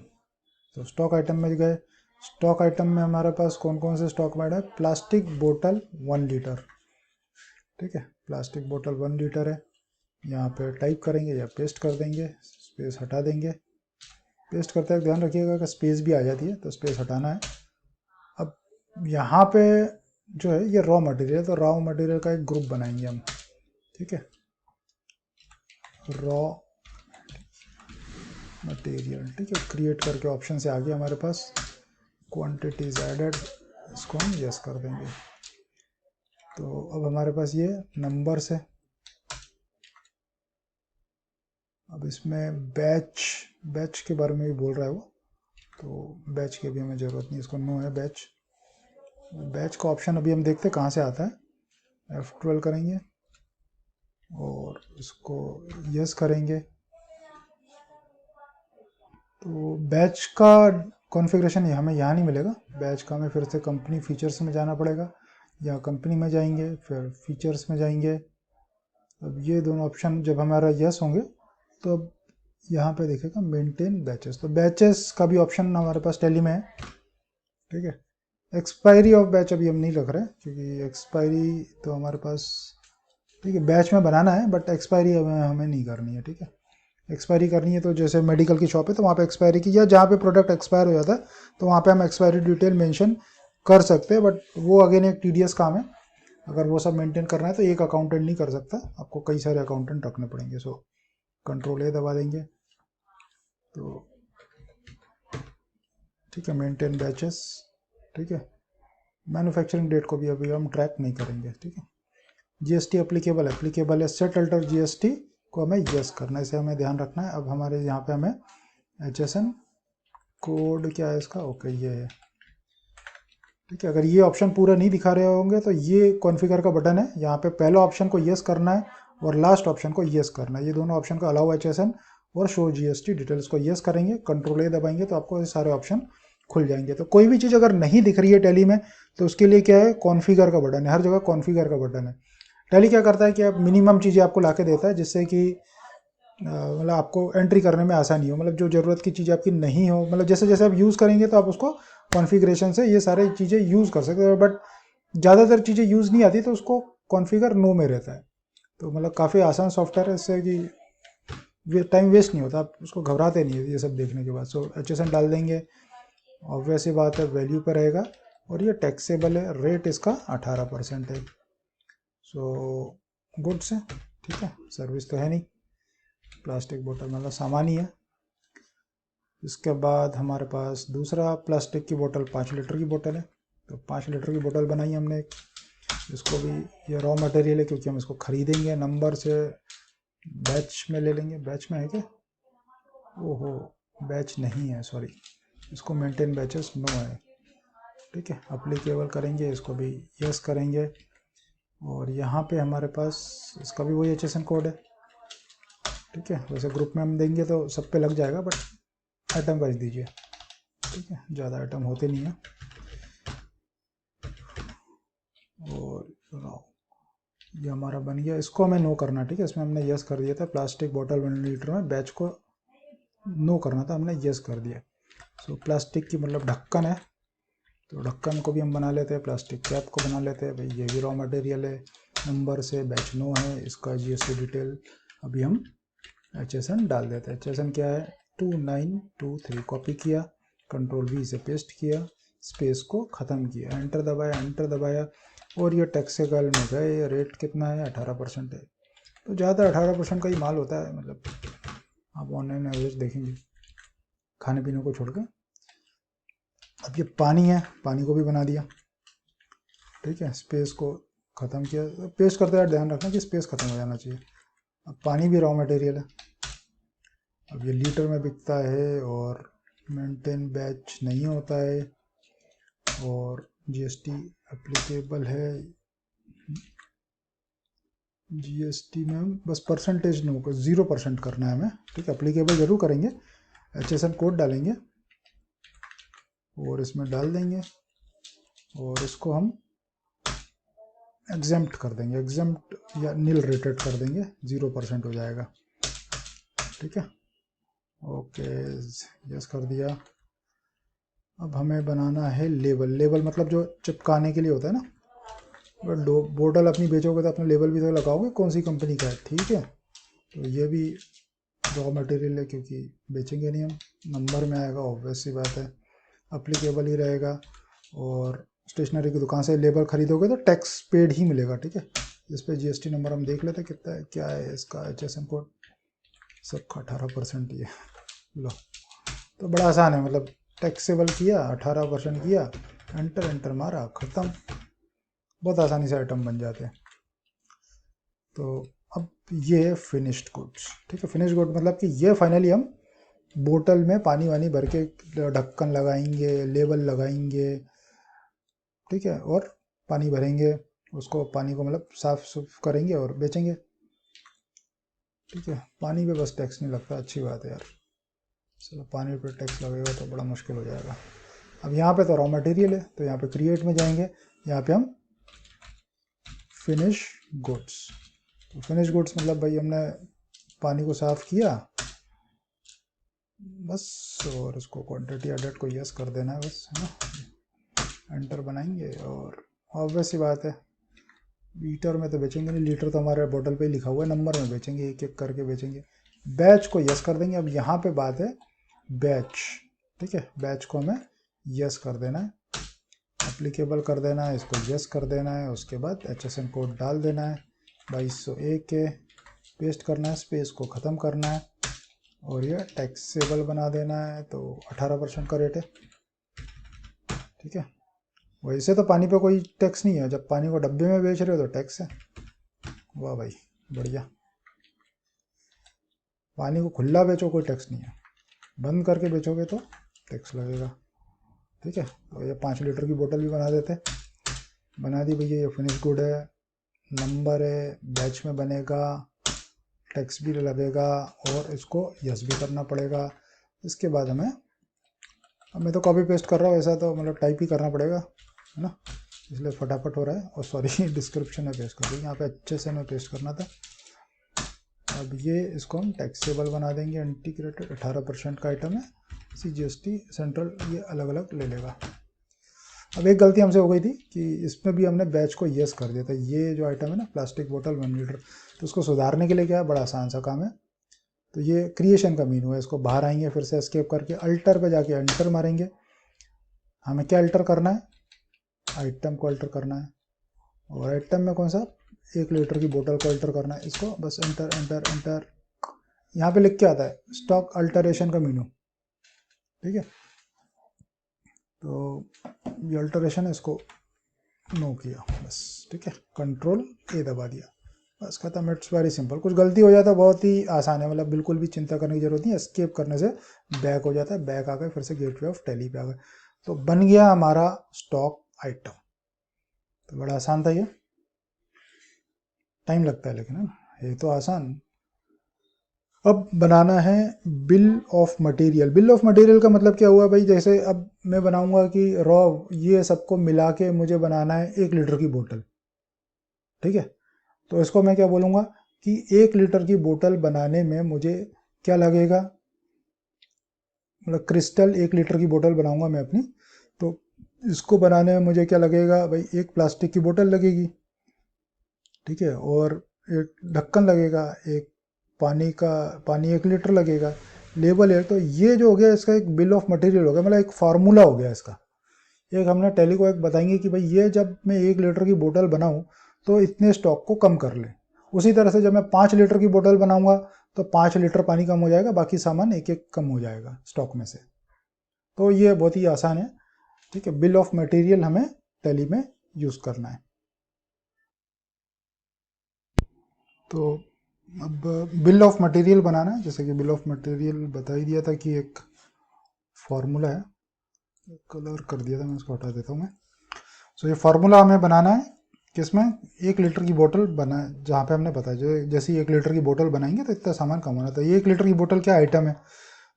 तो स्टॉक आइटम में गए, स्टॉक आइटम में हमारे पास कौन कौन से स्टॉक में है, प्लास्टिक बोतल 1 लीटर, ठीक है। प्लास्टिक बोतल 1 लीटर है, यहाँ पे टाइप करेंगे या पेस्ट कर देंगे, स्पेस हटा देंगे। पेस्ट करते वक्त ध्यान रखिएगा कि स्पेस भी आ जाती है, तो स्पेस हटाना है। अब यहाँ पे जो है ये रॉ मटेरियल, तो रॉ मटेरियल का एक ग्रुप बनाएंगे हम, ठीक है। रॉ मटेरियल, ठीक है, क्रिएट करके ऑप्शन से आ गया हमारे पास, क्वांटिटीज एडेड, इसको हम यस कर देंगे। तो अब हमारे पास ये नंबर्स है। अब इसमें बैच के बारे में भी बोल रहा है वो, तो बैच की भी हमें ज़रूरत नहीं, इसको नो है बैच। बैच का ऑप्शन अभी हम देखते हैं कहाँ से आता है। F12 करेंगे और इसको यस करेंगे। तो बैच का कॉन्फ़िगरेशन हमें यहाँ नहीं मिलेगा, बैच का हमें फिर से कंपनी फीचर्स में जाना पड़ेगा, या कंपनी में जाएंगे फिर फीचर्स में जाएंगे। अब ये दोनों ऑप्शन जब हमारा यस होंगे, तो अब यहाँ पे देखेगा मेंटेन बैचेस, तो बैचेस का भी ऑप्शन हमारे पास टैली में है, ठीक है। एक्सपायरी ऑफ बैच अभी हम नहीं रख रहे, क्योंकि एक्सपायरी तो हमारे पास, ठीक है, बैच में बनाना है, बट एक्सपायरी हमें नहीं करनी है, ठीक है। एक्सपायरी करनी है तो जैसे मेडिकल की शॉप है तो वहाँ पे एक्सपायरी की, या जहाँ पे प्रोडक्ट एक्सपायर हो जाता है तो वहाँ पे हम एक्सपायरी डिटेल मेंशन कर सकते हैं, बट वो अगेन एक टीडीएस काम है, अगर वो सब मेंटेन करना है तो एक अकाउंटेंट नहीं कर सकता, आपको कई सारे अकाउंटेंट रखने पड़ेंगे। सो कंट्रोल ए दबा देंगे तो ठीक है, मेंटेन बैचेस। ठीक है, मैन्युफैक्चरिंग डेट को भी अभी हम ट्रैक नहीं करेंगे। ठीक है, जीएसटी एप्लीकेबल है, सेट अल्टर जीएसटी को हमें यस करना है, इसे हमें ध्यान रखना है। अब हमारे यहाँ पे हमें HSN कोड क्या है इसका, ओके ये है। ठीक है, अगर ये ऑप्शन पूरा नहीं दिखा रहे होंगे तो ये कॉन्फ़िगर का बटन है, यहाँ पे पहला ऑप्शन को यस करना है और लास्ट ऑप्शन को यस करना है। ये दोनों ऑप्शन का अलाउ HSN और शो जीएसटी डिटेल्स को यस करेंगे, कंट्रोल ए दबाएंगे तो आपको ये सारे ऑप्शन खुल जाएंगे। तो कोई भी चीज़ अगर नहीं दिख रही है टैली में तो उसके लिए क्या है, कॉन्फ़िगर का बटन है, हर जगह कॉन्फ़िगर का बटन है। टैली क्या करता है कि आप मिनिमम चीज़ें आपको ला के देता है, जिससे कि मतलब आपको एंट्री करने में आसानी हो, मतलब जो ज़रूरत की चीज़ आपकी नहीं हो, मतलब जैसे जैसे आप यूज़ करेंगे तो आप उसको कॉन्फ़िगरेशन से ये सारी चीज़ें यूज़ कर सकते हो। बट ज़्यादातर चीज़ें यूज़ नहीं आती तो उसको कॉन्फ़िगर नो में रहता है। तो मतलब काफ़ी आसान सॉफ्टवेयर है, इससे कि टाइम वेस्ट नहीं होता, आप उसको घबराते नहीं है ये सब देखने के बाद। सो HSN डाल देंगे, ऑब्वियस ही बात है वैल्यू पर रहेगा, और ये टैक्सेबल है, रेट इसका 18% है। सो गुड्स है, ठीक है, सर्विस तो है नहीं, प्लास्टिक बोतल मतलब सामान ही है। इसके बाद हमारे पास दूसरा प्लास्टिक की बोतल 5 लीटर की बोतल है, तो 5 लीटर की बोतल बनाई हमने एक। इसको भी ये रॉ मटेरियल है क्योंकि हम इसको खरीदेंगे, नंबर से बैच में ले लेंगे। बैच में है क्या, ओहो बैच नहीं है, सॉरी, इसको मेंटेन बैचेस नो है। ठीक है, अप्लीकेबल करेंगे, इसको भी यस करेंगे। और यहाँ पे हमारे पास इसका भी वही HSN कोड है। ठीक है, वैसे ग्रुप में हम देंगे तो सब पे लग जाएगा, बट आइटम वाइज दीजिए। ठीक है, ज़्यादा आइटम होते नहीं हैं। और ये हमारा बन गया, इसको हमें नो करना। ठीक है, इसमें हमने यस कर दिया था, प्लास्टिक बोतल 1 लीटर में बैच को नो करना था, हमने यस कर दिया। सो प्लास्टिक की मतलब ढक्कन है, तो ढक्कन को भी हम बना लेते हैं, प्लास्टिक कैप को बना लेते हैं। भाई ये भी रॉ मटेरियल है, नंबर से बैच नो है, इसका GST डिटेल अभी हम HSN डाल देते हैं। HSN क्या है, 2923, कॉपी किया, कंट्रोल V से पेस्ट किया, स्पेस को ख़त्म किया, एंटर दबाया और ये टैक्सेबल में गए। रेट कितना है, 18% है, तो ज़्यादा 18% का ही माल होता है, मतलब आप ऑनलाइन एवरेज देखेंगे खाने पीने को छोड़ के। अब ये पानी है, पानी को भी बना दिया। ठीक है, स्पेस को ख़त्म किया, पेस्ट करते हुए ध्यान रखना कि स्पेस ख़त्म हो जाना चाहिए। अब पानी भी रॉ मटेरियल है, अब ये लीटर में बिकता है और मेंटेन बैच नहीं होता है, और GST एप्लीकेबल है। GST में हम बस परसेंटेज नो को 0% करना है हमें। ठीक है, एप्लीकेबल जरूर करेंगे, HSN कोड डालेंगे और इसमें डाल देंगे, और इसको हम एग्जेम्प्ट कर देंगे, एग्जेम्प्ट या नील रेटेड कर देंगे, 0% हो जाएगा। ठीक है, ओके यस कर दिया। अब हमें बनाना है लेबल। लेबल मतलब जो चिपकाने के लिए होता है ना, अगर बोतल अपनी बेचोगे तो अपना लेबल भी तो लगाओगे कौन सी कंपनी का है। ठीक है, तो ये भी रॉ मटेरियल है क्योंकि बेचेंगे नहीं हम, नंबर में आएगा, ऑब्वियस सी बात है, अप्लीकेबल ही रहेगा। और स्टेशनरी की दुकान से लेबल खरीदोगे तो टैक्स पेड ही मिलेगा। ठीक है, इस पर GST नंबर हम देख लेते हैं कितना है, क्या है इसका HSN कोड, सबका 18% ही है। लो, तो बड़ा आसान है, मतलब टैक्सेबल किया, 18% किया, एंटर मारा, ख़त्म, बहुत आसानी से आइटम बन जाते हैं। तो अब ये है फिनिश्ड गुड्स। ठीक है, फिनिश्ड गुड मतलब कि ये फाइनली हम बोतल में पानी वानी भर के ढक्कन लगाएंगे, लेबल लगाएंगे, ठीक है, और पानी भरेंगे, उसको पानी को मतलब साफ सुफ करेंगे और बेचेंगे। ठीक है, पानी पे बस टैक्स नहीं लगता, अच्छी बात है यार, चलो पानी पे टैक्स लगेगा तो बड़ा मुश्किल हो जाएगा। अब यहाँ पे तो रॉ मटेरियल है, तो यहाँ पे क्रिएट में जाएंगे, यहाँ पे हम फिनिश गुड्स, तो फिनिश गुड्स मतलब भाई हमने पानी को साफ़ किया बस, और इसको क्वांटिटी एडिट को यस कर देना है बस, है ना, एंटर बनाएंगे। और ऑब्वियस सी बात है, लीटर में तो बेचेंगे नहीं, लीटर तो हमारे बोतल पे ही लिखा हुआ है, नंबर में बेचेंगे, एक एक करके बेचेंगे। बैच को यस कर देंगे। अब यहाँ पे बात है बैच, ठीक है, बैच को हमें यस कर देना है, एप्लीकेबल कर देना है, इसको यस कर देना है। उसके बाद HSN कोड डाल देना है 2201 के, पेस्ट करना है, स्पेस को ख़त्म करना है और ये टैक्सेबल बना देना है। तो 18% का रेट है, ठीक है। वैसे तो पानी पे कोई टैक्स नहीं है, जब पानी को डब्बे में बेच रहे हो तो टैक्स है। वाह भाई बढ़िया। पानी को खुला बेचो कोई टैक्स नहीं है, बंद करके बेचोगे तो टैक्स लगेगा, ठीक है। तो ये 5 लीटर की बोतल भी बना देते, बना दी भैया। ये फिनिश गुड है, नंबर है, बैच में बनेगा, टैक्स भी लगेगा और इसको यस भी करना पड़ेगा। इसके बाद अब मैं तो कॉपी पेस्ट कर रहा हूँ, ऐसा तो मतलब टाइप ही करना पड़ेगा, है ना, इसलिए फटाफट हो रहा है। और सॉरी डिस्क्रिप्शन में पेस्ट कर दूँ, यहाँ पे अच्छे से मैं पेस्ट करना था। अब ये इसको हम टैक्सेबल बना देंगे, इंटीग्रेटेड 18% का आइटम है, CGST सेंट्रल ये अलग अलग ले लेगा। अब एक गलती हमसे हो गई थी कि इसमें भी हमने बैच को यस कर दिया था। ये जो आइटम है ना प्लास्टिक बोतल 1 लीटर, तो उसको सुधारने के लिए क्या है, बड़ा आसान सा काम है। तो ये क्रिएशन का मीनू है, इसको बाहर आएंगे, फिर से एस्केप करके अल्टर पे जाके एंटर मारेंगे। हमें क्या अल्टर करना है, आइटम को अल्टर करना है। और आइटम में कौन सा, 1 लीटर की बोतल को अल्टर करना है। इसको बस एंटर एंटर एंटर, यहाँ पे लिख के आता है स्टॉक अल्टरेशन का मीनू, ठीक है। तो ये अल्टरेशन है, इसको नो किया बस, ठीक है। कंट्रोल A दबा दिया, बस खत्म। It's very simple. कुछ गलती हो जाता है बहुत ही आसान है, मतलब बिल्कुल भी चिंता करने की जरूरत नहीं है। एस्केप करने से बैक हो जाता है, बैक आ गए, फिर से गेटवे ऑफ टैली पे आ गए, तो बन गया हमारा स्टॉक आइटम। तो बड़ा आसान था ये, टाइम लगता है लेकिन, है ना, ये तो आसान। अब बनाना है bill of material. Bill of material का मतलब क्या हुआ भाई, जैसे अब मैं बनाऊंगा कि रॉ ये सबको मिला के मुझे बनाना है 1 लीटर की बोतल, ठीक है। तो इसको मैं क्या बोलूँगा कि 1 लीटर की बोतल बनाने में मुझे क्या लगेगा, मतलब क्रिस्टल 1 लीटर की बोतल बनाऊंगा मैं अपनी, तो इसको बनाने में मुझे क्या लगेगा भाई, एक प्लास्टिक की बोतल लगेगी, ठीक है, और एक ढक्कन लगेगा, एक पानी 1 लीटर लगेगा, लेबल है। तो ये जो हो गया इसका एक बिल ऑफ मटेरियल हो गया, मतलब एक फार्मूला हो गया इसका। एक हमने टैली को एक बताएंगे कि भाई ये जब मैं 1 लीटर की बोतल बनाऊं तो इतने स्टॉक को कम कर ले। उसी तरह से जब मैं 5 लीटर की बोतल बनाऊंगा तो 5 लीटर पानी कम हो जाएगा, बाकी सामान एक एक कम हो जाएगा स्टॉक में से। तो ये बहुत ही आसान है, ठीक है। बिल ऑफ मटेरियल हमें टैली में यूज़ करना है। तो अब बिल ऑफ मटेरियल बनाना है, जैसे कि बिल ऑफ मटेरियल बता ही दिया था कि एक फार्मूला है, कलर कर दिया था मैं, इसको हटा देता हूँ मैं। सो ये फार्मूला हमें बनाना है किसमें, 1 लीटर की बोतल बना, जहाँ पे हमने बताया जो जैसे 1 लीटर की बोतल बनाएंगे तो इतना सामान कम होना। तो ये 1 लीटर की बोतल क्या आइटम है,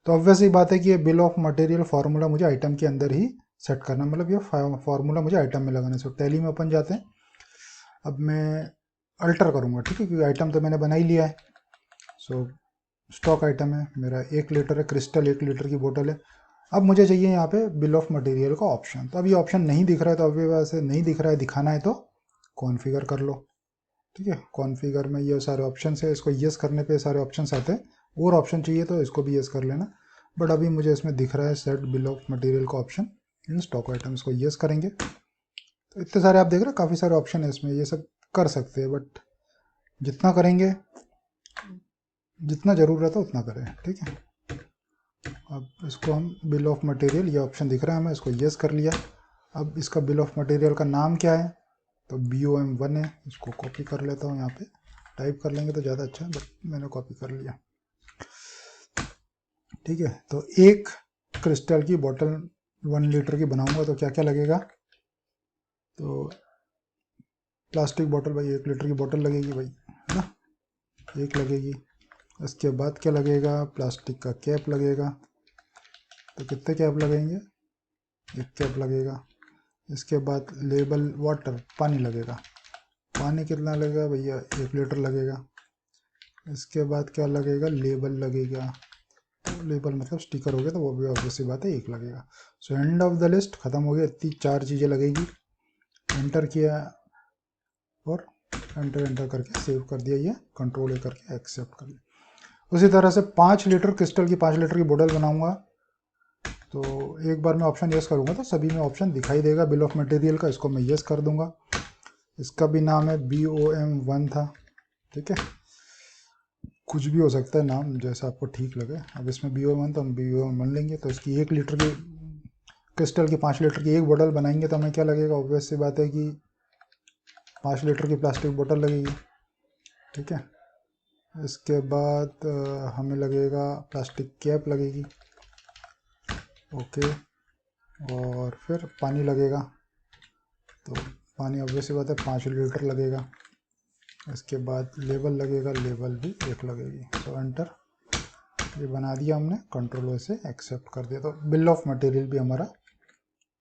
तो ऑब्वियस ही बात है कि ये बिल ऑफ मटेरियल फार्मूला मुझे आइटम के अंदर ही सेट करना, मतलब ये फार्मूला मुझे आइटम में लगाना है। सो टैली में अपन जाते हैं, अब मैं अल्टर करूँगा, ठीक है, क्योंकि आइटम तो मैंने बना ही लिया है। सो स्टॉक आइटम है मेरा, 1 लीटर है, क्रिस्टल 1 लीटर की बोतल है। अब मुझे चाहिए यहाँ पे बिल ऑफ मटेरियल का ऑप्शन, तो अब ये ऑप्शन नहीं दिख रहा है, तो अभी वैसे नहीं दिख रहा है, दिखाना है तो कॉन्फ़िगर कर लो, ठीक है। कॉन्फ़िगर में ये सारे ऑप्शन है, इसको यस करने पे सारे ऑप्शन आते हैं, और ऑप्शन चाहिए तो इसको भी यस कर लेना। बट अभी मुझे इसमें दिख रहा है सेट बिल ऑफ मटेरियल का ऑप्शन इन स्टॉक आइटम, इसको यस करेंगे तो इतने सारे आप देख रहे हैं, काफ़ी सारे ऑप्शन है इसमें, ये सब कर सकते हैं, बट जितना करेंगे, जितना ज़रूरत है उतना करें, ठीक है। अब इसको हम बिल ऑफ मटेरियल, ये ऑप्शन दिख रहा है हमें, इसको यस कर लिया। अब इसका बिल ऑफ मटेरियल का नाम क्या है, तो BOM1 है। इसको कॉपी कर लेता हूँ, यहाँ पे टाइप कर लेंगे तो ज़्यादा अच्छा है, बट मैंने कॉपी कर लिया, ठीक है। तो एक क्रिस्टल की बोतल 1 लीटर की बनाऊंगा तो क्या क्या लगेगा, तो प्लास्टिक बोतल भाई 1 लीटर की बोतल लगेगी भाई, है ना, एक लगेगी। इसके बाद क्या लगेगा, प्लास्टिक का कैप लगेगा, तो कितने कैप लगेंगे, 1 कैप लगेगा। इसके बाद लेबल वाटर, पानी लगेगा, पानी कितना लगेगा भैया, 1 लीटर लगेगा। इसके बाद क्या लगेगा, लेबल लगेगा, तो लेबल मतलब स्टिकर हो गया, तो वो भी ऑब्वियसली बात है 1 लगेगा। So end of the list, ख़त्म हो गया, इतनी 4 चीज़ें लगेगी। एंटर किया और एंटर करके सेव कर दिया, ये कंट्रोल A करके एक्सेप्ट कर लिया। उसी तरह से 5 लीटर क्रिस्टल की 5 लीटर की बोतल बनाऊंगा तो एक बार मैं ऑप्शन यस करूँगा तो सभी में ऑप्शन दिखाई देगा बिल ऑफ मटेरियल का, इसको मैं यस कर दूंगा। इसका भी नाम है BOM1 था, ठीक है, कुछ भी हो सकता है नाम जैसा आपको ठीक लगे। अब इसमें BOM1 तो हम BOM1 लेंगे। तो इसकी 1 लीटर की क्रिस्टल की 5 लीटर की एक बोतल बनाएंगे तो हमें क्या लगेगा, ऑब्वियस सी बात है कि 5 लीटर की प्लास्टिक बोतल लगेगी, ठीक है। इसके बाद हमें लगेगा प्लास्टिक कैप लगेगी, ओके, और फिर पानी लगेगा। तो पानी ऑब्वियस सी बात है 5 लीटर लगेगा। इसके बाद लेबल लगेगा, लेबल भी 1 लगेगी। तो एंटर, ये बना दिया हमने, कंट्रोल से एक्सेप्ट कर दिया। तो बिल ऑफ मटेरियल भी हमारा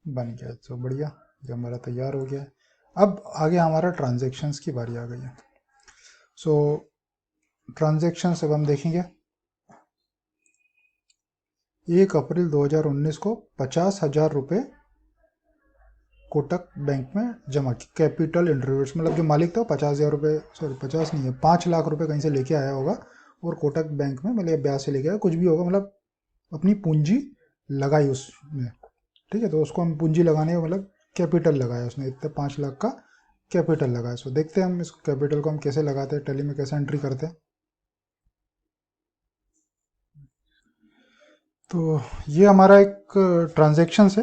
बन गया। तो बढ़िया, ये हमारा तैयार हो गया है। अब आगे हमारा ट्रांजेक्शन्स की बारी आ गई है। सो ट्रांजेक्शन्स अब हम देखेंगे। 1 अप्रैल 2019 को 50,000 रुपये कोटक बैंक में जमा की, कैपिटल इंटरव्यूज, मतलब जो मालिक था 50,000 रुपये, सॉरी 50 नहीं है, 5 लाख रुपए कहीं से लेके आया होगा और कोटक बैंक में मतलब ब्याज से लेके आया, कुछ भी होगा, मतलब अपनी पूंजी लगाई उसमें, ठीक है। तो उसको हम पूंजी लगाने का मतलब कैपिटल लगाया उसने, इतने 5 लाख का कैपिटल लगाया। सो देखते हैं हम इस कैपिटल को हम कैसे लगाते हैं, टैली में कैसे एंट्री करते हैं। तो ये हमारा एक ट्रांजेक्शन है।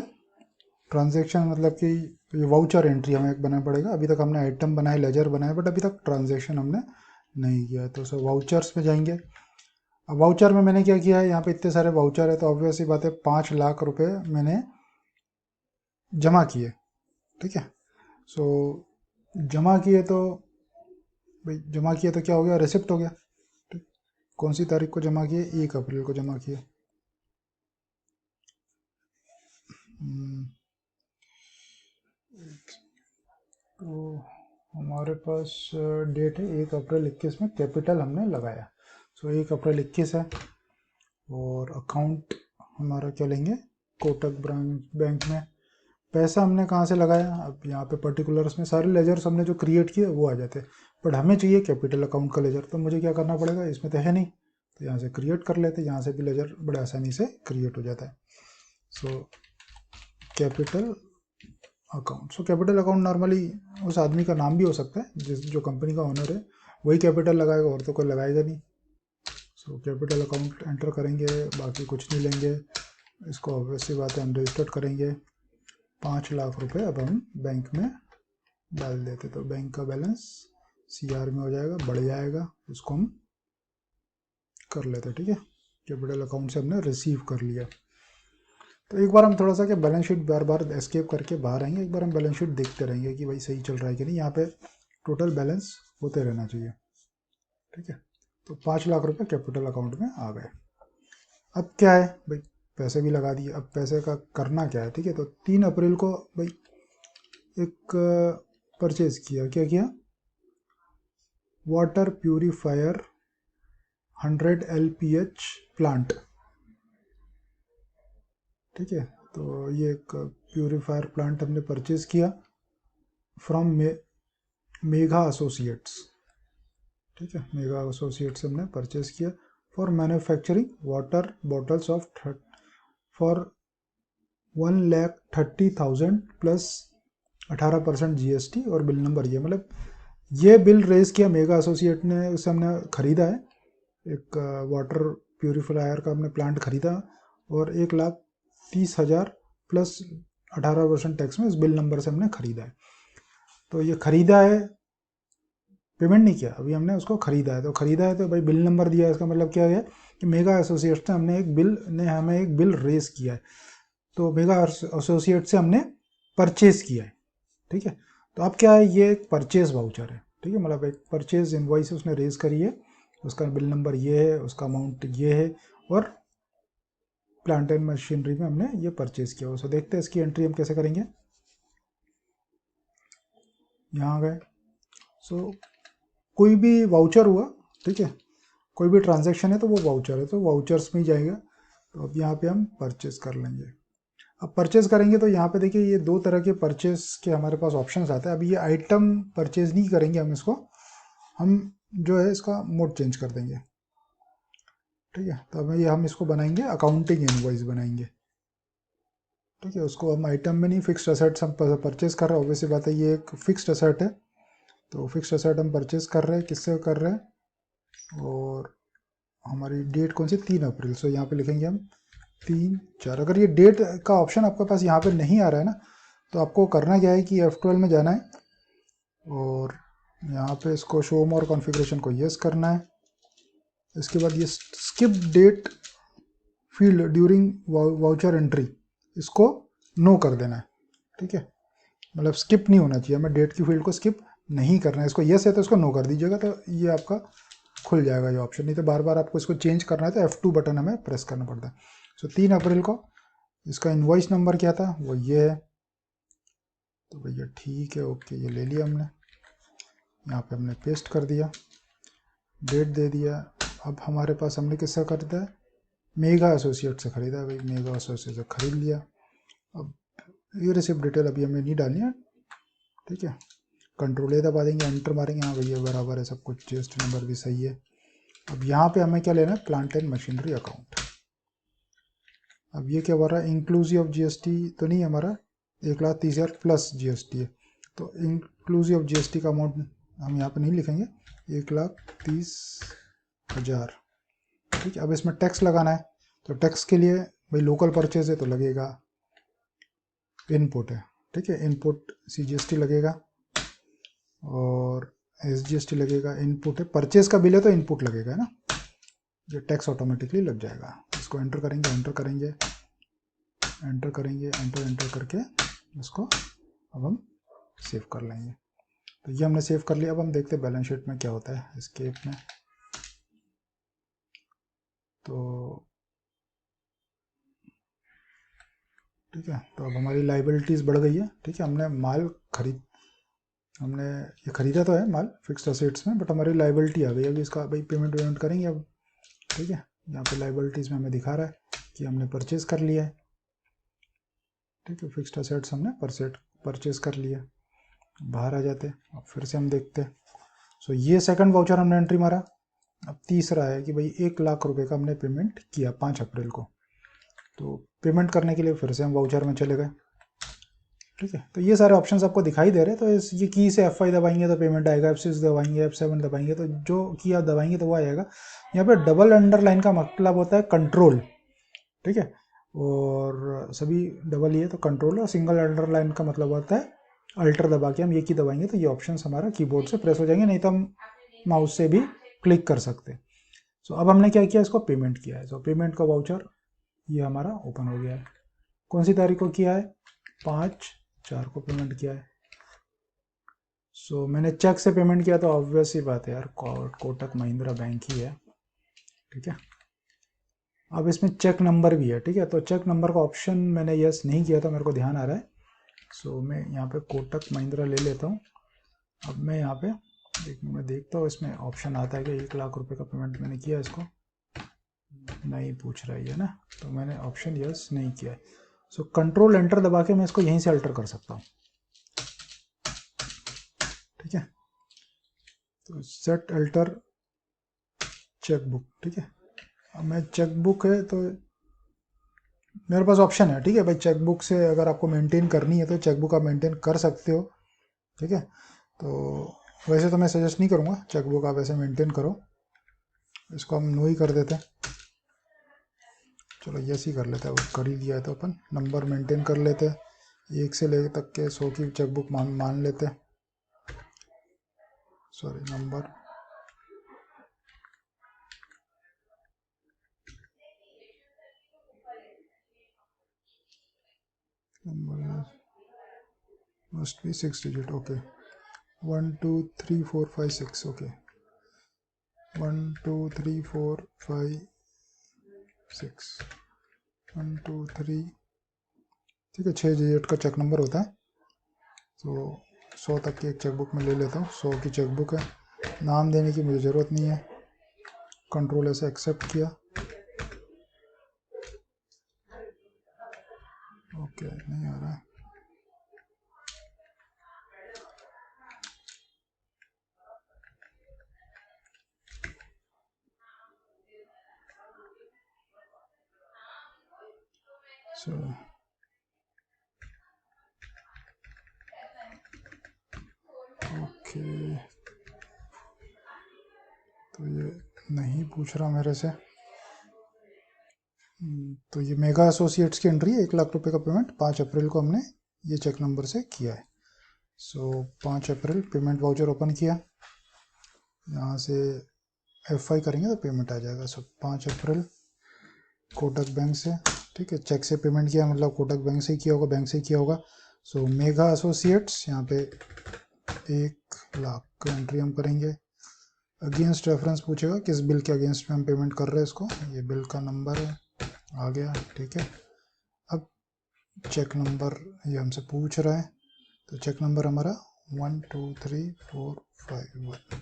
ट्रांजेक्शन मतलब कि ये वाउचर एंट्री हमें एक बनाना पड़ेगा। अभी तक हमने आइटम बनाए, लेजर बनाए, बट अभी तक ट्रांजेक्शन हमने नहीं किया है। तो सर वाउचर्स में जाएंगे। अब वाउचर में मैंने क्या किया है, यहाँ पे इतने सारे वाउचर है तो ऑब्वियस ही बात है 5 लाख रुपए मैंने जमा किए, ठीक है। सो जमा किए तो भाई, जमा किए तो क्या हो गया, रिसिप्ट हो गया, ठीक। कौन सी तारीख को जमा किए, 1 अप्रैल को जमा किए। तो हमारे पास डेट है 1 अप्रैल 21 में कैपिटल हमने लगाया। सो 1 अप्रैल 21 है और अकाउंट हमारा क्या लेंगे, कोटक बैंक में। पैसा हमने कहाँ से लगाया, अब यहाँ पे पर्टिकुलर्स में सारे लेजर्स हमने जो क्रिएट किए वो आ जाते हैं, बट हमें चाहिए कैपिटल अकाउंट का लेजर। तो मुझे क्या करना पड़ेगा, इसमें तो है नहीं, तो यहाँ से क्रिएट कर लेते, यहाँ से भी लेजर बड़े आसानी से क्रिएट हो जाता है। So capital account, so capital account normally उस आदमी का नाम भी हो सकता है, जिस जो कंपनी का ओनर है वही कैपिटल लगाएगा, और तो कोई लगाएगा नहीं। सो कैपिटल अकाउंट एंटर करेंगे, बाकी कुछ नहीं लेंगे। इसको ऑब्वियस सी बात है हम रजिस्टर्ड करेंगे। 5 लाख रुपए अब हम बैंक में डाल देते, तो बैंक का बैलेंस CR में हो जाएगा, बढ़ जाएगा, इसको हम कर लेते, ठीक है। कैपिटल अकाउंट से हमने रिसीव कर लिया। तो एक बार हम थोड़ा सा क्या बैलेंस शीट बार बार एस्केप करके बाहर आएंगे, एक बार हम बैलेंस शीट देखते रहेंगे कि भाई सही चल रहा है कि नहीं। यहाँ पे टोटल बैलेंस होते रहना चाहिए, ठीक है। तो 5 लाख रुपए कैपिटल अकाउंट में आ गए। अब क्या है भाई, पैसे भी लगा दिए, अब पैसे का करना क्या है, ठीक है। तो 3 अप्रैल को भाई एक परचेज किया, क्या किया, वाटर प्यूरीफायर 100 LPH प्लांट, ठीक है। तो ये एक प्यूरीफायर प्लांट हमने परचेज किया फ्रॉम मेघा एसोसिएट्स, ठीक है। मेघा एसोसिएट्स हमने परचेज किया for manufacturing water bottles of for 1,30,000 plus 18% GST और बिल नंबर ये, मतलब ये बिल रेज किया मेगा एसोसिएट ने, उसे हमने ख़रीदा है, एक वाटर प्यूरीफायर का हमने प्लांट ख़रीदा और 1,30,000 प्लस 18% टैक्स में इस बिल नंबर से हमने ख़रीदा है। तो ये ख़रीदा है, पेमेंट नहीं किया, अभी हमने उसको ख़रीदा है। तो ख़रीदा है तो भाई बिल नंबर दिया है, इसका मतलब क्या है कि मेगा एसोसिएट ने हमें एक बिल रेज किया है। तो मेगा एसोसिएट से हमने परचेज किया है, ठीक है। तो अब क्या है, ये एक परचेज वाउचर है, ठीक है, मतलब एक परचेज इनवॉइस उसने रेज करी है, उसका बिल नंबर ये है, उसका अमाउंट ये है, और प्लांट एंड मशीनरी में हमने ये परचेज किया हो। सो देखते हैं इसकी एंट्री हम कैसे करेंगे। यहाँ गए, सो कोई भी वाउचर हुआ, ठीक है, कोई भी ट्रांजैक्शन है तो वो वाउचर है, तो वाउचर्स में ही जाएगा। तो अब यहाँ पे हम परचेज कर लेंगे। अब परचेज करेंगे तो यहाँ पे देखिए ये 2 तरह के परचेज के हमारे पास ऑप्शंस आते हैं। अभी ये आइटम परचेज नहीं करेंगे हम, इसको हम जो है इसका मोड चेंज कर देंगे, ठीक है। तो अब ये हम इसको बनाएंगे अकाउंटिंग इनवॉइस बनाएंगे, ठीक है, उसको हम आइटम में नहीं, फिक्स्ड असेट्स हम परचेज कर रहे हैं, ऑब्वियसली बात है ये एक फिक्स्ड असेट है, तो फिक्स्ड असेट हम परचेज कर रहे हैं, किससे कर रहे हैं, और हमारी डेट कौन सी, 3 अप्रैल। सो यहाँ पे लिखेंगे हम 3/4। अगर ये डेट का ऑप्शन आपके पास यहाँ पे नहीं आ रहा है ना, तो आपको करना क्या है कि F12 में जाना है और यहाँ पे इसको शो मोर कॉन्फ़िगरेशन को यस करना है। इसके बाद ये skip date field during voucher entry, इसको नो कर देना है। ठीक है, मतलब स्किप नहीं होना चाहिए, हमें डेट की फील्ड को स्किप नहीं करना है। इसको यस है तो इसको नो कर दीजिएगा, तो ये आपका खुल जाएगा ये ऑप्शन। नहीं तो बार बार आपको इसको चेंज करना है तो F2 बटन हमें प्रेस करना पड़ता है। सो 3 अप्रैल को इसका इनवॉइस नंबर क्या था, वो ये है, तो भैया ठीक है, ओके, ये ले लिया हमने, यहाँ पे हमने पेस्ट कर दिया, डेट दे दिया। अब हमारे पास हमने किससे खरीदा है, मेगा एसोसिएट से खरीदा है भाई, मेगा एसोसिएट से खरीद लिया। अब ये रिसिप्ट डिटेल अभी हमें नहीं डालनी है, ठीक है, कंट्रोल ए दबा देंगे, एंटर मारेंगे, हाँ भैया बराबर है सब कुछ, जीएसटी नंबर भी सही है। अब यहाँ पे हमें क्या लेना है, प्लांट एंड मशीनरी अकाउंट। अब ये क्या बोल रहा है, इंक्लूसिव ऑफ जीएसटी तो नहीं, हमारा 1,30,000 प्लस जीएसटी है, तो इंक्लूसिव ऑफ जीएसटी का अमाउंट हम यहाँ पे नहीं लिखेंगे, 1,30,000। ठीक है, अब इसमें टैक्स लगाना है, तो टैक्स के लिए भाई लोकल परचेज है तो लगेगा इनपुट है। ठीक है, इनपुट सीजीएसटी लगेगा और एसजीएसटी लगेगा, इनपुट है, परचेज का बिल है तो इनपुट लगेगा, है ना, ये टैक्स ऑटोमेटिकली लग जाएगा। इसको एंटर करेंगे, एंटर करेंगे, एंटर करेंगे, एंटर करके इसको अब हम सेव कर लेंगे। तो ये हमने सेव कर लिया। अब हम देखते हैं बैलेंस शीट में क्या होता है, एस्केप में, तो ठीक है, तो अब हमारी लाइबिलिटीज़ बढ़ गई है। ठीक है, हमने माल हमने ये खरीदा तो है माल फिक्स्ड असेट्स में, बट हमारी लाइबिलिटी आ गई। अभी इसका भाई पेमेंट करेंगे अब। ठीक है, यहाँ पे लाइबिलिटीज़ में हमें दिखा रहा है कि हमने परचेज कर लिया है। ठीक है, फिक्स्ड असेट्स हमने परचेज कर लिया। बाहर आ जाते, अब फिर से हम देखते हैं। सो ये सेकंड वाउचर हमने एंट्री मारा। अब तीसरा है कि भाई 1,00,000 रुपए का हमने पेमेंट किया 5 अप्रैल को, तो पेमेंट करने के लिए फिर से हम वाउचर में चले गए। ठीक है, तो ये सारे ऑप्शंस आपको दिखाई दे रहे हैं। तो ये की से F5 दबाएंगे तो पेमेंट आएगा, F6 दबाएंगे, F7 दबाएंगे तो जो की आप दबाएंगे तो वो आएगा। यहाँ पे डबल अंडरलाइन का मतलब होता है कंट्रोल। ठीक है, और सभी डबल ही है तो कंट्रोल, और सिंगल अंडरलाइन का मतलब होता है अल्टर दबा के हम ये की दबाएंगे तो ये ऑप्शन हमारा कीबोर्ड से प्रेस हो जाएंगे, नहीं तो हम माउस से भी क्लिक कर सकते हैं। सो अब हमने क्या किया, इसको पेमेंट किया है। सो पेमेंट का वाउचर ये हमारा ओपन हो गया है। कौन सी तारीख को किया है, 5/4 को पेमेंट किया है। सो मैंने चेक से पेमेंट किया तो ऑब्वियस ही बात है यार, कोटक महिंद्रा बैंक ही है। ठीक है, अब इसमें चेक नंबर भी है। ठीक है, तो चेक नंबर का ऑप्शन मैंने यस नहीं किया था, मेरे को ध्यान आ रहा है। सो मैं यहाँ पे कोटक महिंद्रा ले लेता हूँ। अब मैं यहाँ पे मैं देखता हूँ इसमें ऑप्शन आता है कि 1,00,000 रुपए का पेमेंट मैंने किया, इसको नहीं पूछ रहा है ना, तो मैंने ऑप्शन यस नहीं किया है। सो कंट्रोल एंटर दबा के मैं इसको यहीं से अल्टर कर सकता हूँ। ठीक है, तो सेट अल्टर चेकबुक। ठीक है, अब मैं चेकबुक है तो मेरे पास ऑप्शन है। ठीक है भाई, चेकबुक से अगर आपको मेंटेन करनी है तो चेकबुक आप मेंटेन कर सकते हो। ठीक है, तो वैसे तो मैं सजेस्ट नहीं करूँगा चेकबुक आप ऐसे मेंटेन करो, इसको हम नो ही कर देते हैं। चलो यस ही कर लेते हैं, अब कर ही दिया है तो अपन नंबर मेंटेन कर लेते हैं, 1 से ले तक के 100 की चेकबुक मान लेते हैं। Sorry, number must be 6 digit. Okay, 1 2 3 4 5 6. Okay, 1 2 3 4 5 6 1 2 3। ठीक है, 6 डिजिट का चेक नंबर होता है। तो 100 तक की एक चेकबुक में ले लेता हूँ, 100 की चेकबुक है, नाम देने की मुझे ज़रूरत नहीं है, कंट्रोल ऐसे एक्सेप्ट किया। ओके, नहीं आ रहा है। तो ये नहीं पूछ रहा मेरे से। तो ये मेगा एसोसिएट्स की एंट्री है, 1 लाख रुपए का पेमेंट 5 अप्रैल को हमने ये चेक नंबर से किया है। सो 5 अप्रैल पेमेंट वाउचर ओपन किया, यहाँ से F5 करेंगे तो पेमेंट आ जाएगा। सो 5 अप्रैल कोटक बैंक से, ठीक है, चेक से पेमेंट किया, मतलब कोटक बैंक से किया होगा, बैंक से किया होगा। सो मेगा एसोसिएट्स, यहाँ पे 1 लाख का एंट्री हम करेंगे। अगेंस्ट रेफरेंस पूछेगा, किस बिल के अगेंस्ट में हम पेमेंट कर रहे हैं इसको, ये बिल का नंबर है, आ गया, ठीक है। अब चेक नंबर ये हमसे पूछ रहा है, तो चेक नंबर हमारा 123451,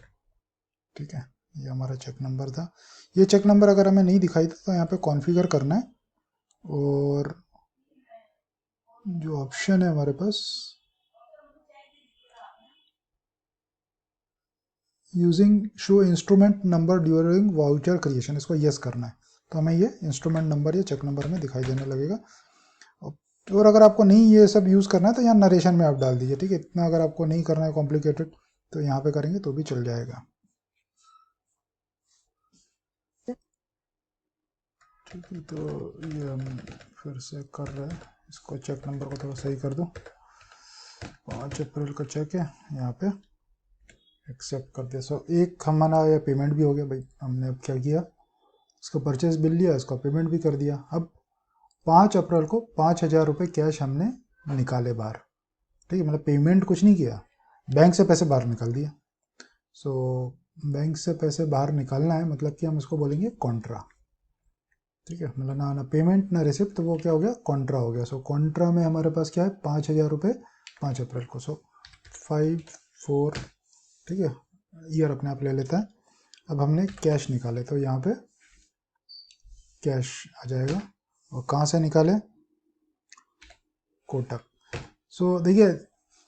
ठीक है, ये हमारा चेक नंबर था। ये चेक नंबर अगर हमें नहीं दिखाई था तो यहाँ पे कॉन्फ़िगर करना है, और जो ऑप्शन है हमारे पास using show instrument number during voucher creation, इसको यस करना है, तो हमें ये इंस्ट्रूमेंट नंबर या चेक नंबर में दिखाई देने लगेगा। और अगर आपको नहीं ये सब यूज़ करना है तो यहाँ नरेशन में आप डाल दीजिए, ठीक है। इतना अगर आपको नहीं करना है कॉम्प्लिकेटेड तो यहाँ पे करेंगे तो भी चल जाएगा, ठीक है। तो ये हम फिर से कर रहे हैं, इसको चेक नंबर को थोड़ा सही कर दूँ। 5 अप्रैल का चेक है, यहाँ पे एक्सेप्ट कर दिया। सो एक हमारा ये पेमेंट भी हो गया भाई, हमने अब क्या किया, इसका परचेज बिल लिया, इसका पेमेंट भी कर दिया। अब 5 अप्रैल को 5,000 रुपये कैश हमने निकाले बाहर, ठीक है, मतलब पेमेंट कुछ नहीं किया, बैंक से पैसे बाहर निकाल दिया। सो बैंक से पैसे बाहर निकालना है, मतलब कि हम इसको बोलेंगे कॉन्ट्रा, ठीक है, मतलब ना ना पेमेंट ना रिसिप्ट, तो वो क्या हो गया, कॉन्ट्रा हो गया। सो कॉन्ट्रा में हमारे पास क्या है, 5,000 रुपये 5 अप्रैल को। सो 5 4, ठीक है, ईयर अपने आप ले लेता है। अब हमने कैश निकाले तो यहाँ पे कैश आ जाएगा, और कहाँ से निकाले, कोटक। सो देखिए,